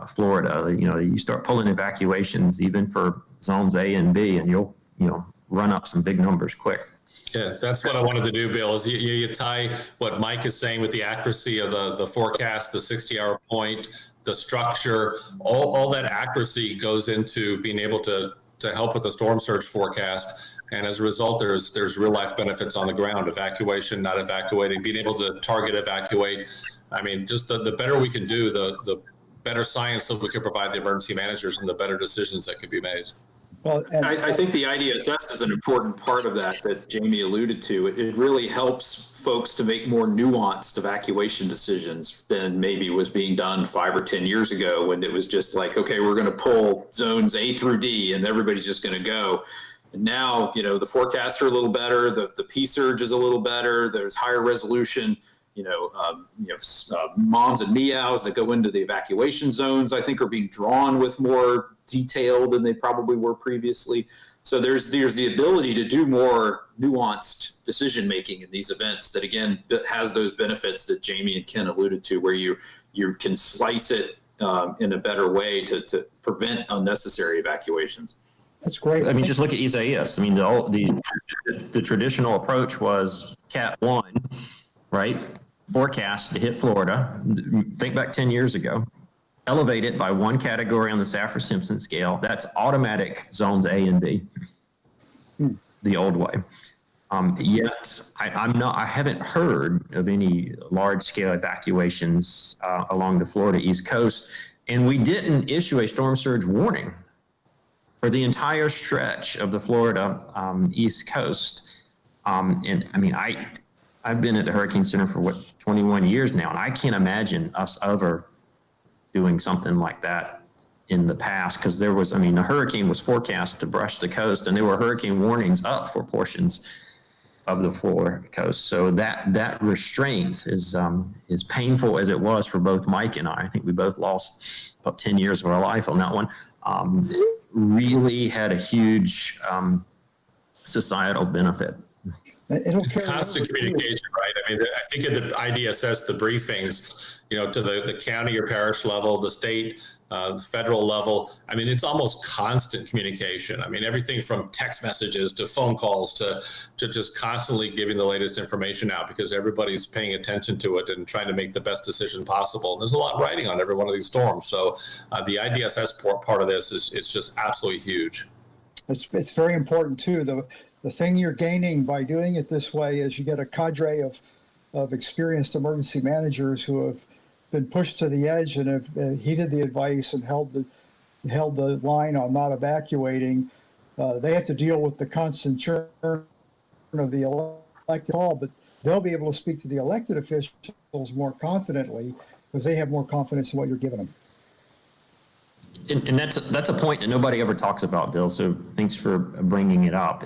Florida. You start pulling evacuations even for zones A and B, and you'll run up some big numbers quick. Yeah, that's what I wanted to do, Bill, is you tie what Mike is saying with the accuracy of the forecast, the 60-hour point, the structure, all that accuracy goes into being able to help with the storm surge forecast. And as a result, there's real life benefits on the ground, evacuation, not evacuating, being able to target evacuate. Just the better we can do, the better science that we can provide the emergency managers and the better decisions that can be made. well, I think the IDSS is an important part of that Jamie alluded to. It really helps folks to make more nuanced evacuation decisions than maybe was being done 5 or 10 years ago, when it was just like, okay, we're going to pull zones A through D and everybody's just going to go. And now, the forecasts are a little better, the P-surge is a little better, there's higher resolution, moms and meows that go into the evacuation zones, I think, are being drawn with more detail than they probably were previously. So there's the ability to do more nuanced decision making in these events that, again, has those benefits that Jamie and Ken alluded to, where you can slice it in a better way to prevent unnecessary evacuations. That's great. I mean, just look at Isaias. I mean, the traditional approach was Cat 1, right? Forecast to hit Florida. Think back 10 years ago. Elevate it by one category on the Saffir-Simpson scale. That's automatic zones A and B, the old way. Yet I haven't heard of any large-scale evacuations along the Florida East Coast, and we didn't issue a storm surge warning for the entire stretch of the Florida East Coast. And I mean, I've been at the Hurricane Center for 21 years now, and I can't imagine us ever doing something like that in the past, because the hurricane was forecast to brush the coast, and there were hurricane warnings up for portions of the Florida coast. So that restraint is painful as it was for both Mike and I. I think we both lost about 10 years of our life on that one. Really had a huge societal benefit. It'll carry Constant communication, right? I mean, I think at the IDSS, the briefings, to the county or parish level, the state, the federal level, I mean, it's almost constant communication. I mean, everything from text messages to phone calls to just constantly giving the latest information out, because everybody's paying attention to it and trying to make the best decision possible. And there's a lot riding on every one of these storms. So the IDSS part of this is just absolutely huge. It's very important too. The thing you're gaining by doing it this way is you get a cadre of experienced emergency managers who have been pushed to the edge and have heeded the advice and held the line on not evacuating. They have to deal with the constant churn of the elected call, but they'll be able to speak to the elected officials more confidently because they have more confidence in what you're giving them. And that's a point that nobody ever talks about, Bill. So thanks for bringing it up.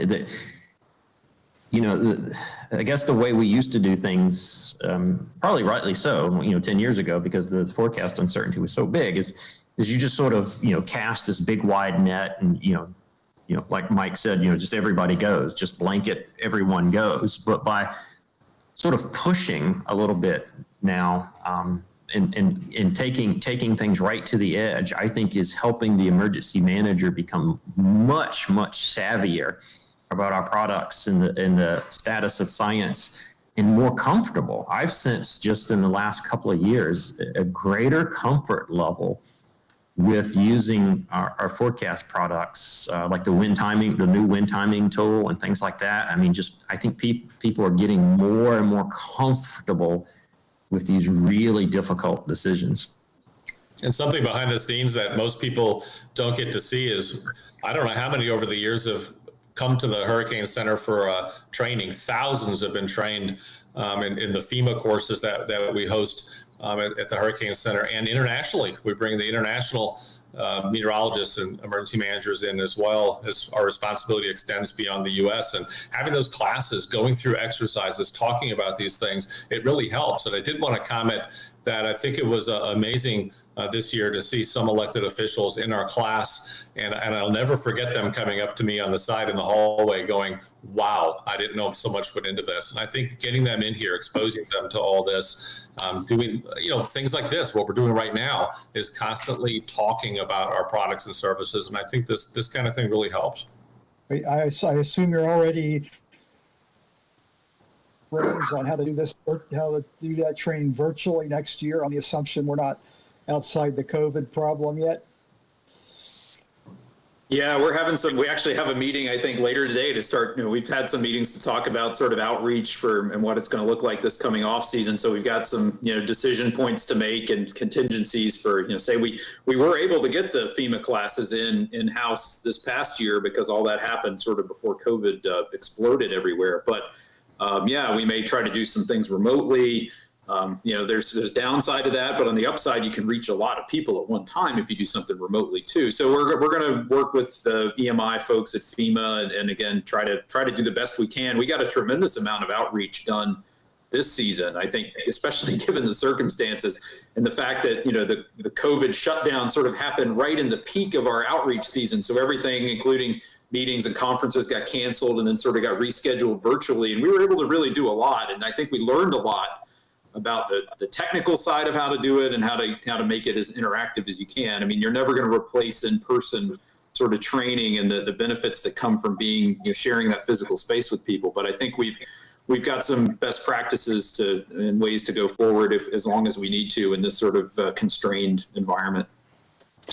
I guess the way we used to do things, probably rightly so, 10 years ago, because the forecast uncertainty was so big, is you just sort of, cast this big wide net and, like Mike said, just everybody goes, just blanket, everyone goes. But by sort of pushing a little bit now, and taking things right to the edge, I think is helping the emergency manager become much, much savvier about our products and the status of science and more comfortable. I've sensed just in the last couple of years a greater comfort level with using our forecast products, like the new wind timing tool and things like that. I mean, I think people are getting more and more comfortable with these really difficult decisions. And something behind the scenes that most people don't get to see is, I don't know how many over the years have come to the Hurricane Center for training. Thousands have been trained in the FEMA courses that we host at the Hurricane Center, and internationally. We bring the international meteorologists and emergency managers in, as well as our responsibility extends beyond the U.S. And having those classes, going through exercises, talking about these things, it really helps. And I did want to comment that I think it was amazing this year to see some elected officials in our class, and I'll never forget them coming up to me on the side in the hallway going, wow, I didn't know so much went into this. And I think getting them in here, exposing them to all this, doing things like this, what we're doing right now, is constantly talking about our products and services. And I think this kind of thing really helps. I assume you're already on how to do that training virtually next year, on the assumption we're not outside the COVID problem yet. Yeah, we actually have a meeting, I think, later today to start. We've had some meetings to talk about sort of outreach and what it's going to look like this coming off season. So we've got some, decision points to make and contingencies for, say we were able to get the FEMA classes in-house this past year because all that happened sort of before COVID exploded everywhere. But we may try to do some things remotely. There's downside to that, but on the upside, you can reach a lot of people at one time if you do something remotely too. So we're going to work with the EMI folks at FEMA and again, try to do the best we can. We got a tremendous amount of outreach done this season, I think, especially given the circumstances and the fact that, the COVID shutdown sort of happened right in the peak of our outreach season. So everything, including meetings and conferences, got canceled and then sort of got rescheduled virtually. And we were able to really do a lot. And I think we learned a lot about the technical side of how to do it and how to make it as interactive as you can. I mean, you're never going to replace in-person sort of training and the benefits that come from being, sharing that physical space with people. But I think we've got some best practices and ways to go forward as long as we need to in this sort of constrained environment.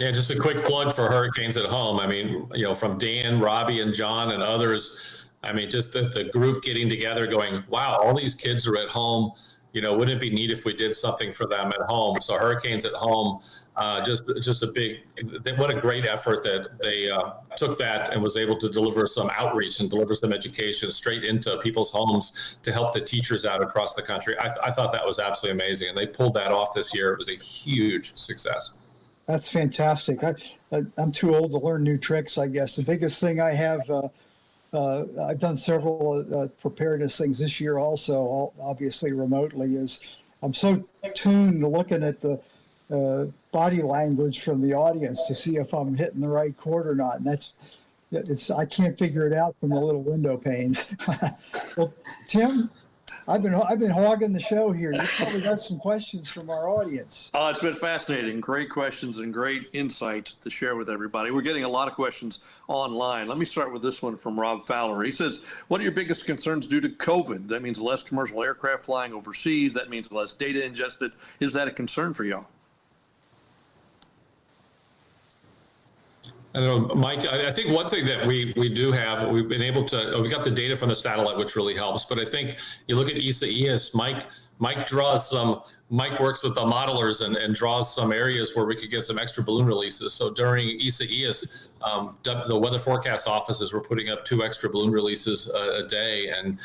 Yeah, just a quick plug for Hurricanes at Home. I mean, from Dan, Robbie, and John and others, I mean, just the group getting together going, wow, all these kids are at home. Wouldn't it be neat if we did something for them at home? So Hurricanes at Home, just a big, what a great effort that they took that and was able to deliver some outreach and deliver some education straight into people's homes to help the teachers out across the country. I thought that was absolutely amazing. And they pulled that off this year. It was a huge success. That's fantastic. I'm too old to learn new tricks, I guess. The biggest thing I have, I've done several preparedness things this year also, obviously remotely, is I'm so tuned to looking at the body language from the audience to see if I'm hitting the right chord or not. And I can't figure it out from the little window panes. Well, Tim, I've been hogging the show here. You probably got some questions from our audience. Oh, it's been fascinating. Great questions and great insight to share with everybody. We're getting a lot of questions online. Let me start with this one from Rob Fowler. He says, what are your biggest concerns due to COVID? That means less commercial aircraft flying overseas. That means less data ingested. Is that a concern for y'all? I don't know, Mike, I think one thing that we do have, we've been able to, we got the data from the satellite, which really helps. But I think you look at ESA-ES, Mike works with the modelers and draws some areas where we could get some extra balloon releases. So during ESA-ES, the weather forecast offices were putting up 2 extra balloon releases a day. And,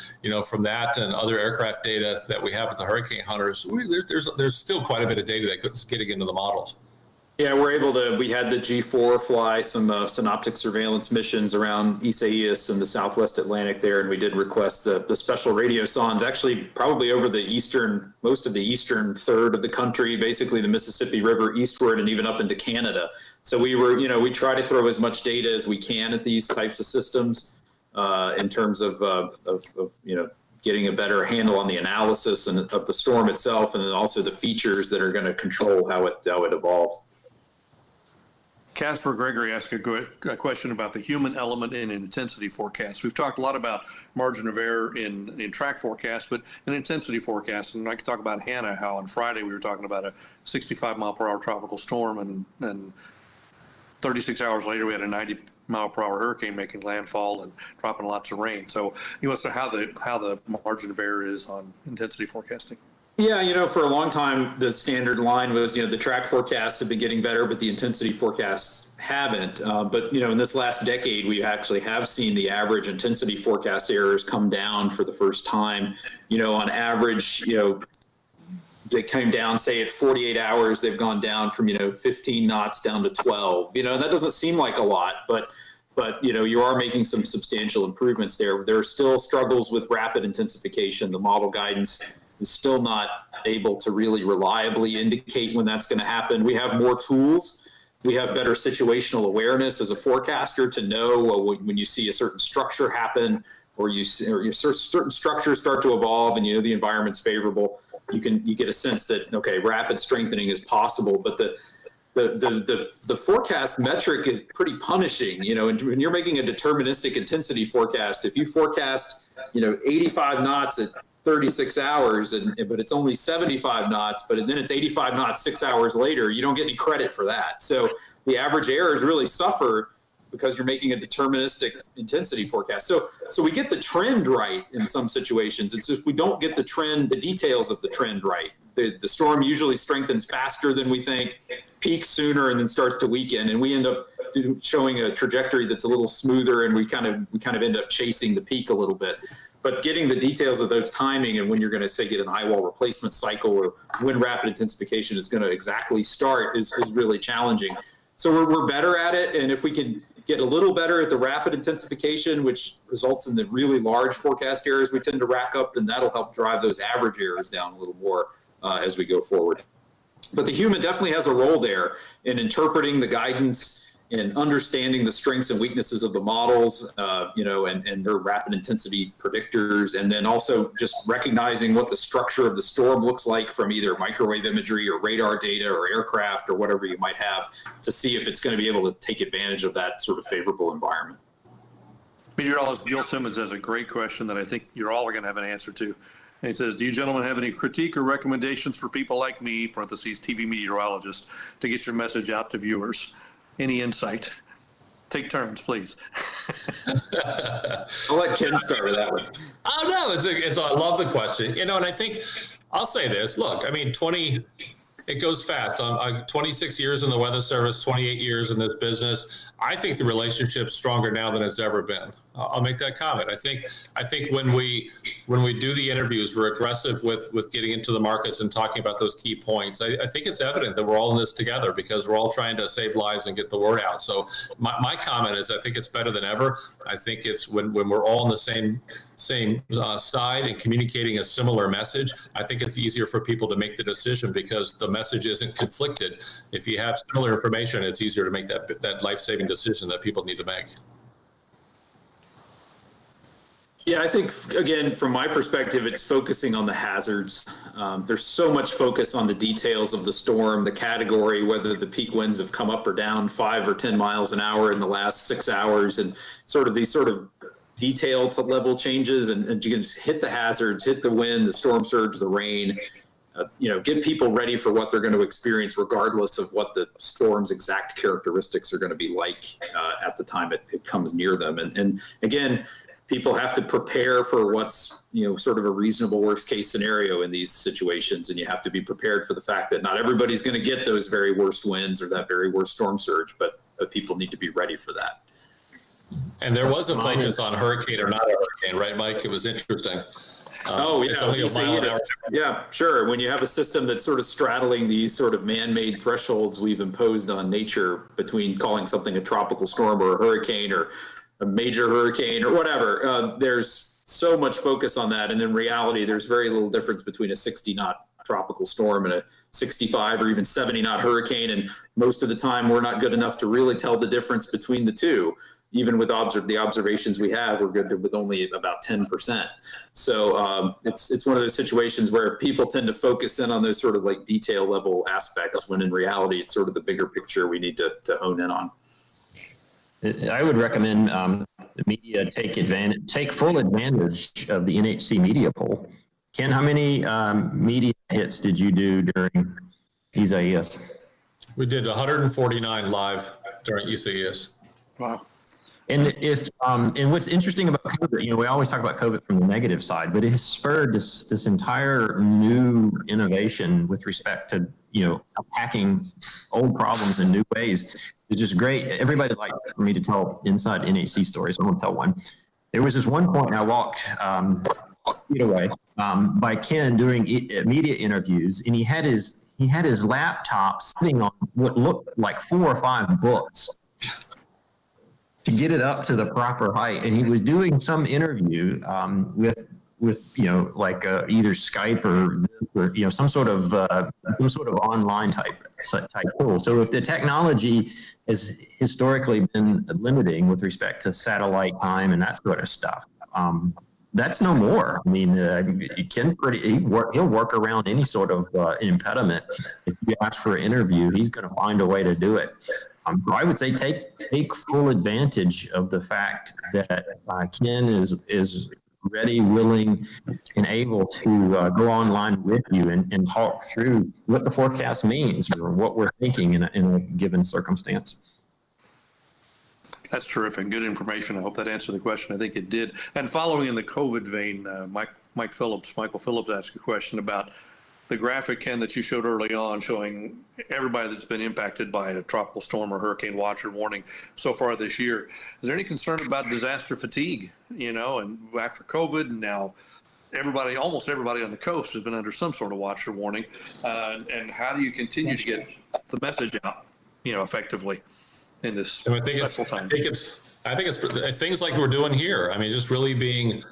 from that and other aircraft data that we have with the hurricane hunters, there's still quite a bit of data that's getting into the models. Yeah, we had the G4 fly some synoptic surveillance missions around ESA-ES and the Southwest Atlantic there, and we did request the special radio sondes, actually probably over most of the eastern third of the country, basically the Mississippi River eastward and even up into Canada. So we try to throw as much data as we can at these types of systems in terms of getting a better handle on the analysis of the storm itself, and then also the features that are going to control how it evolves. Casper Gregory asked a question about the human element in an intensity forecast. We've talked a lot about margin of error in track forecasts, but in intensity forecasts, and I could talk about Hannah, how on Friday we were talking about a 65 mile per hour tropical storm, and 36 hours later we had a 90 mile per hour hurricane making landfall and dropping lots of rain. So he wants to know how the margin of error is on intensity forecasting. Yeah, for a long time, the standard line was, the track forecasts have been getting better, but the intensity forecasts haven't. But, in this last decade, we actually have seen the average intensity forecast errors come down for the first time. On average, they came down, say at 48 hours, they've gone down from, 15 knots down to 12. And that doesn't seem like a lot, but you are making some substantial improvements there. There are still struggles with rapid intensification. The model guidance is still not able to really reliably indicate when that's going to happen. We have more tools. We have better situational awareness as a forecaster to know when you see a certain structure happen, or certain structures start to evolve, and the environment's favorable. You get a sense that rapid strengthening is possible, but the forecast metric is pretty punishing. When you're making a deterministic intensity forecast, if you forecast 85 knots at 36 hours, but it's only 75 knots, but then it's 85 knots 6 hours later, you don't get any credit for that. So the average errors really suffer because you're making a deterministic intensity forecast. So we get the trend right in some situations. It's just we don't get the details of the trend right. The storm usually strengthens faster than we think, peaks sooner, and then starts to weaken, and we end up showing a trajectory that's a little smoother, and we kind of end up chasing the peak a little bit. But getting the details of those timing and when you're going to get an eye wall replacement cycle, or when rapid intensification is going to exactly start is really challenging. So we're better at it, and if we can get a little better at the rapid intensification, which results in the really large forecast errors we tend to rack up, then that'll help drive those average errors down a little more as we go forward. But the human definitely has a role there in interpreting the guidance in understanding the strengths and weaknesses of the models, and their rapid intensity predictors, and then also just recognizing what the structure of the storm looks like from either microwave imagery or radar data or aircraft or whatever you might have, to see if it's going to be able to take advantage of that sort of favorable environment. Meteorologist Gil Simmons has a great question that I think you're all going to have an answer to. And he says, do you gentlemen have any critique or recommendations for people like me, parentheses, TV meteorologists, to get your message out to viewers? Any insight? Take turns, please. I'll let Ken start with that one. Oh, no, I love the question. And I think I'll say this. Look, I mean, it goes fast. I'm 26 years in the Weather Service, 28 years in this business. I think the relationship's stronger now than it's ever been. I'll make that comment. I think when we do the interviews, we're aggressive with getting into the markets and talking about those key points. I think it's evident that we're all in this together because we're all trying to save lives and get the word out. So my comment is I think it's better than ever. I think it's when we're all on the same side and communicating a similar message, I think it's easier for people to make the decision because the message isn't conflicted. If you have similar information, it's easier to make that life-saving decision that people need to make. Yeah, I think, again, from my perspective, it's focusing on the hazards. There's so much focus on the details of the storm, the category, whether the peak winds have come up or down 5 or 10 miles an hour in the last 6 hours, and these detail to level changes. And you can just hit the hazards, hit the wind, the storm surge, the rain, get people ready for what they're going to experience, regardless of what the storm's exact characteristics are going to be like at the time it comes near them. And again, people have to prepare for what's, sort of a reasonable worst case scenario in these situations. And you have to be prepared for the fact that not everybody's going to get those very worst winds or that very worst storm surge, but people need to be ready for that. And there was a focus on hurricane or not a hurricane, right, Mike? It was interesting. Oh, yeah. It's only a mile an hour. Yeah, sure. When you have a system that's sort of straddling these sort of man-made thresholds we've imposed on nature between calling something a tropical storm or a hurricane or a major hurricane or whatever, there's so much focus on that. And in reality, there's very little difference between a 60-knot tropical storm and a 65 or even 70-knot hurricane. And most of the time, we're not good enough to really tell the difference between the two. Even with the observations we have, we're good with only about 10%. So it's one of those situations where people tend to focus in on those sort of like detail level aspects, when in reality, it's sort of the bigger picture we need to hone in on. I would recommend the media take full advantage of the NHC media poll. Ken, how many media hits did you do during ESAES? We did 149 live during ESAES. Wow. And and what's interesting about COVID, we always talk about COVID from the negative side, but it has spurred this entire new innovation with respect to, attacking old problems in new ways. It's just great. Everybody liked for me to tell inside NHC stories. I won't tell one. There was this one point I walked feet away by Ken doing media interviews, and he had his laptop sitting on what looked like 4 or 5 books to get it up to the proper height. And he was doing some interview with either Skype or some sort of online type tool. So if the technology has historically been limiting with respect to satellite time and that sort of stuff, that's no more. I mean, he'll work around any sort of impediment. If you ask for an interview, he's going to find a way to do it. I would say take full advantage of the fact that Ken is ready, willing, and able to go online with you and talk through what the forecast means or what we're thinking in a given circumstance. That's terrific. Good information. I hope that answered the question. I think it did. And following in the COVID vein, Michael Phillips asked a question about the graphic, Ken, that you showed early on, showing everybody that's been impacted by a tropical storm or hurricane watch or warning so far this year. Is there any concern about disaster fatigue, and after COVID, and now almost everybody on the coast has been under some sort of watch or warning, and how do you continue to get the message out, effectively in this stressful time? I think it's things like we're doing here. I mean, just really being,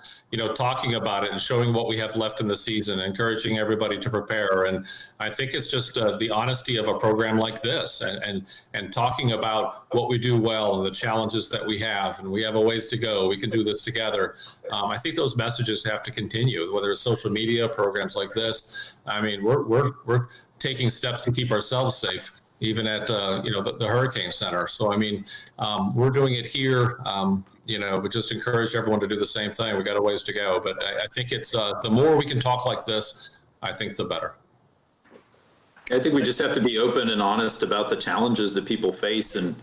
talking about it and showing what we have left in the season, encouraging everybody to prepare. And I think it's just the honesty of a program like this and talking about what we do well and the challenges that we have. And we have a ways to go. We can do this together. I think those messages have to continue, whether it's social media, programs like this. I mean, we're taking steps to keep ourselves safe, even at the Hurricane Center. So I mean, we're doing it here. We just encourage everyone to do the same thing. We got a ways to go, but I think it's the more we can talk like this, I think the better. I think we just have to be open and honest about the challenges that people face and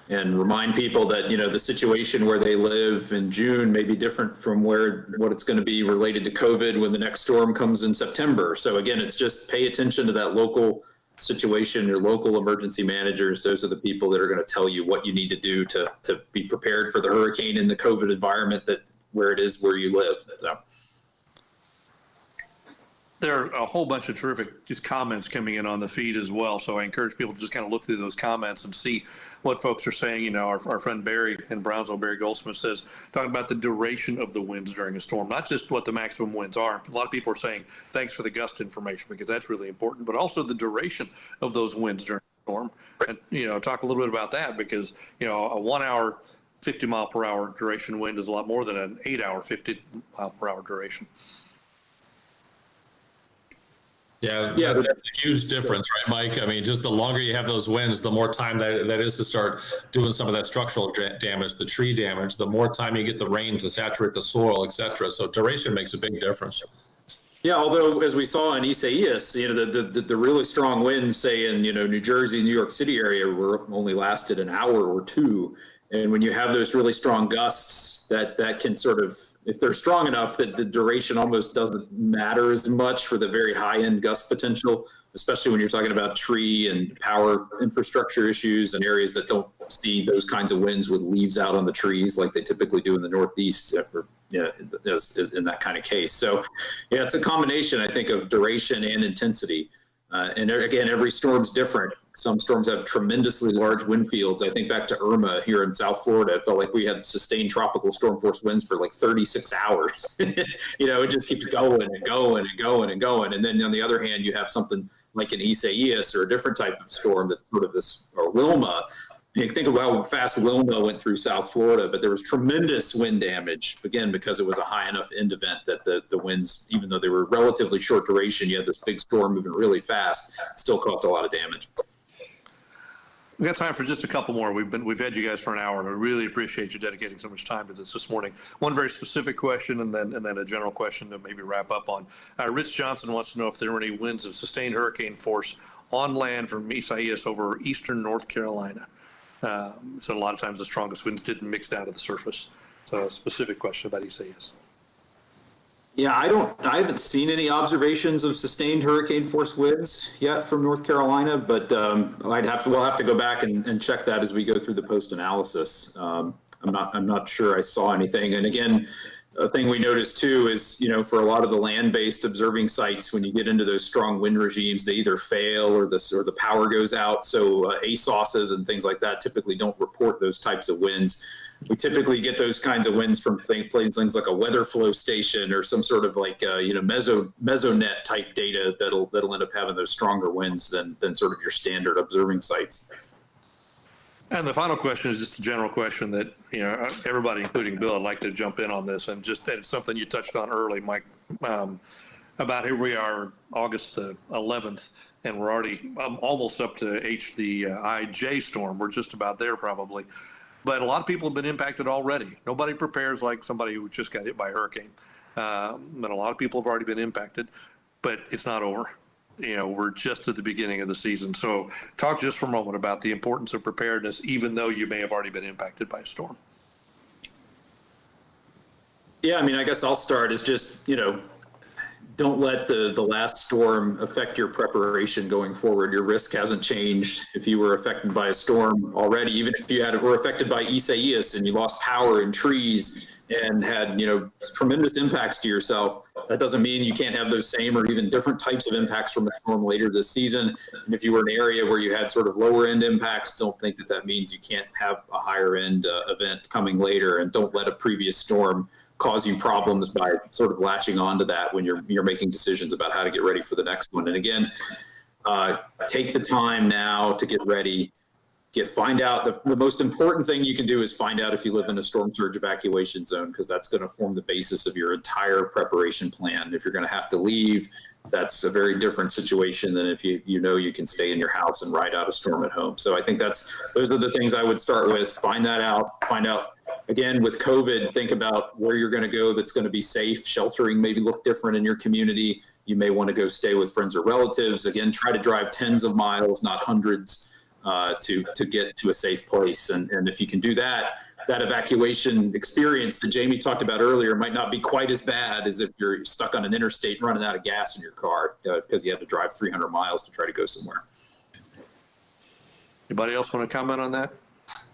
remind people that, the situation where they live in June may be different from what it's going to be related to COVID when the next storm comes in September. So again, it's just pay attention to that local situation, your local emergency managers. Those are the people that are going to tell you what you need to do to be prepared for the hurricane in the COVID environment where you live. So. There are a whole bunch of terrific just comments coming in on the feed as well. So I encourage people to just kind of look through those comments and see what folks are saying. Our friend Barry in Brownsville, Barry Goldsmith, says, talking about the duration of the winds during a storm, not just what the maximum winds are. A lot of people are saying, thanks for the gust information, because that's really important, but also the duration of those winds during a storm. And, talk a little bit about that, because, a 1 hour, 50 mile per hour duration wind is a lot more than an 8 hour, 50 mile per hour duration. Yeah, that's a huge difference, right, Mike? I mean, just the longer you have those winds, the more time that is to start doing some of that structural damage, the tree damage, the more time you get the rain to saturate the soil, et cetera. So duration makes a big difference. Yeah, although as we saw in Isaias, the really strong winds, say in New Jersey, New York City area, were only lasted an hour or two. And when you have those really strong gusts, that can sort of, if they're strong enough, that the duration almost doesn't matter as much for the very high end gust potential, especially when you're talking about tree and power infrastructure issues and areas that don't see those kinds of winds with leaves out on the trees like they typically do in the Northeast, in that kind of case. So yeah, it's a combination, I think, of duration and intensity. And again, every storm's different. Some storms have tremendously large wind fields. I think back to Irma here in South Florida. It felt like we had sustained tropical storm force winds for like 36 hours. It just keeps going and going and going and going. And then on the other hand, you have something like an Isaias or a different type of storm that's sort of this, or Wilma. You think of how fast Wilma went through South Florida, but there was tremendous wind damage, again, because it was a high enough end event that the winds, even though they were relatively short duration, you had this big storm moving really fast, still caused a lot of damage. We've got time for just a couple more. We've had you guys for an hour, and I really appreciate you dedicating so much time to this morning. One very specific question, and then a general question to maybe wrap up on. Rich Johnson wants to know if there were any winds of sustained hurricane force on land from Isaias over eastern North Carolina. So a lot of times the strongest winds didn't mix down to the surface. So a specific question about Isaias. Yeah, I haven't seen any observations of sustained hurricane force winds yet from North Carolina, but we'll have to go back and check that as we go through the post analysis. I'm not sure I saw anything. And again, a thing we noticed too is, for a lot of the land-based observing sites, when you get into those strong wind regimes, they either fail or the power goes out. So ASOSs and things like that typically don't report those types of winds. We typically get those kinds of winds from things like a weather flow station or some sort of like mesonet type data that'll end up having those stronger winds than sort of your standard observing sites. And the final question is just a general question that everybody, including Bill, I'd like to jump in on this, and just it's something you touched on early, Mike, about here we are August the 11th, and we're already almost up to the IJ storm. We're just about there probably. But a lot of people have been impacted already. Nobody prepares like somebody who just got hit by a hurricane. But a lot of people have already been impacted, but it's not over. We're just at the beginning of the season. So talk just for a moment about the importance of preparedness, even though you may have already been impacted by a storm. Yeah, I mean, I guess I'll start is just, don't let the last storm affect your preparation going forward. Your risk hasn't changed. If you were affected by a storm already, even if you were affected by Isaias and you lost power and trees, and had, tremendous impacts to yourself, that doesn't mean you can't have those same or even different types of impacts from a storm later this season. And if you were in an area where you had sort of lower end impacts, don't think that means you can't have a higher end event coming later, and don't let a previous storm cause you problems by sort of latching onto that when you're making decisions about how to get ready for the next one. And again, take the time now to get ready. Find out the most important thing you can do is find out if you live in a storm surge evacuation zone, because that's going to form the basis of your entire preparation plan. If you're going to have to leave, that's a very different situation than if you can stay in your house and ride out a storm at home. So I think those are the things I would start with. Find out again, with COVID, think about where you're going to go that's going to be safe. Sheltering maybe look different in your community. You may want to go stay with friends or relatives. Again, try to drive tens of miles, not hundreds, to get to a safe place. And if you can do that evacuation experience that Jamie talked about earlier might not be quite as bad as if you're stuck on an interstate running out of gas in your car because you had to drive 300 miles to try to go somewhere. Anybody else want to comment on that?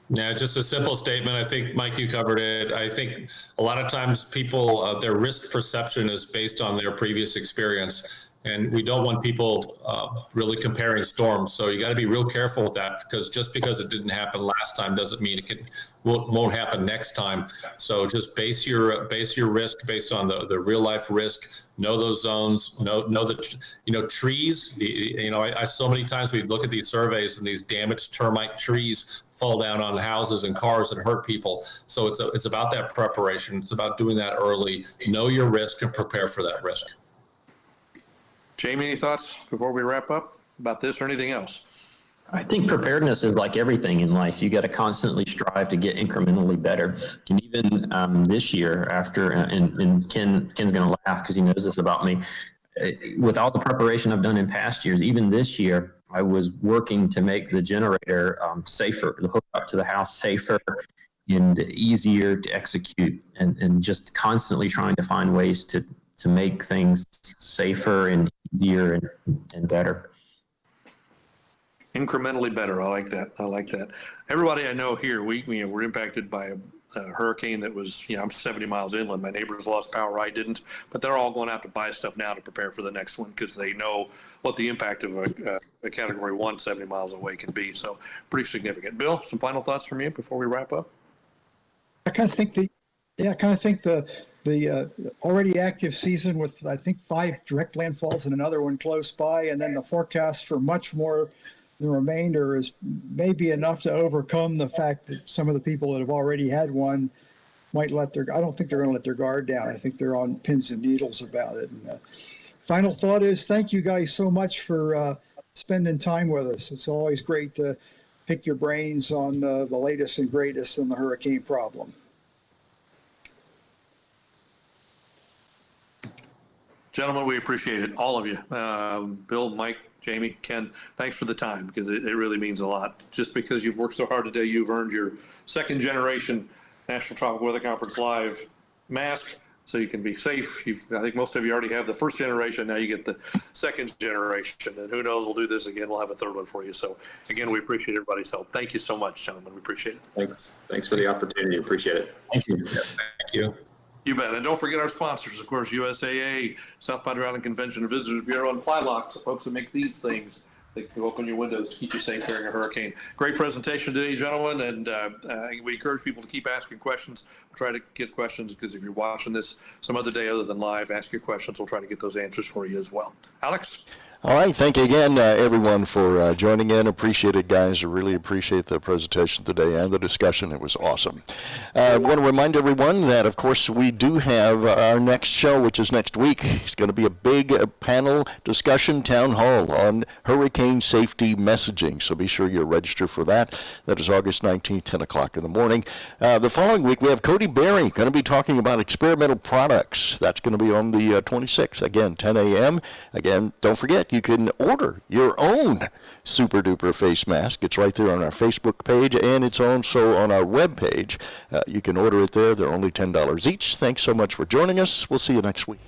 Yeah, just a simple statement. I think, Mike, you covered it. I think a lot of times people, their risk perception is based on their previous experience. And we don't want people really comparing storms. So you got to be real careful with that, because just because it didn't happen last time doesn't mean it won't happen next time. So just base your risk based on the real life risk. Know those zones. Know that trees. I so many times we look at these surveys and these damaged termite trees fall down on houses and cars and hurt people. So it's about that preparation. It's about doing that early. Know your risk and prepare for that risk. Jamie, any thoughts before we wrap up about this or anything else? I think preparedness is like everything in life. You got to constantly strive to get incrementally better. And even this year, after, and Ken's going to laugh because he knows this about me, with all the preparation I've done in past years, even this year, I was working to make the generator safer, the hookup to the house safer and easier to execute, and just constantly trying to find ways to make things safer and easier and better. Incrementally better. I like that. Everybody I know here, we're impacted by a hurricane that was, I'm 70 miles inland. My neighbors lost power. I didn't, but they're all going out to buy stuff now to prepare for the next one, because they know what the impact of a category 1 70 miles away can be. So pretty significant. Bill, some final thoughts from you before we wrap up? I kind of think the already active season with, I think, 5 direct landfalls and another one close by, and then the forecast for much more, the remainder is maybe enough to overcome the fact that some of the people that have already had one might I don't think they're going to let their guard down. I think they're on pins and needles about it. And final thought is, thank you guys so much for spending time with us. It's always great to pick your brains on the latest and greatest in the hurricane problem. Gentlemen, we appreciate it, all of you. Bill, Mike, Jamie, Ken, thanks for the time, because it really means a lot. Just because you've worked so hard today, you've earned your second generation National Tropical Weather Conference Live mask, so you can be safe. I think most of you already have the first generation. Now you get the second generation, and who knows, we'll do this again. We'll have a third one for you. So again, we appreciate everybody's help. Thank you so much, gentlemen. We appreciate it. Thanks for the opportunity. Appreciate it. Thank you. Thank you. You bet. And don't forget our sponsors, of course, USAA, South Padre Island Convention and Visitors Bureau, and Plylocks, the folks that make these things that can open your windows to keep you safe during a hurricane. Great presentation today, gentlemen, and we encourage people to keep asking questions. We'll try to get questions, because if you're watching this some other day other than live, ask your questions. We'll try to get those answers for you as well. Alex? All right. Thank you again, everyone, for joining in. Appreciate it, guys. I really appreciate the presentation today and the discussion. It was awesome. I want to remind everyone that, of course, we do have our next show, which is next week. It's going to be a big panel discussion town hall on hurricane safety messaging. So be sure you're registered for that. That is August 19th, 10 o'clock in the morning. The following week, we have Cody Berry going to be talking about experimental products. That's going to be on the 26th. Again, 10 a.m. Again, don't forget, you can order your own super duper face mask. It's right there on our Facebook page, and it's also on our web page. You can order it there. They're only $10 each. Thanks so much for joining us. We'll see you next week.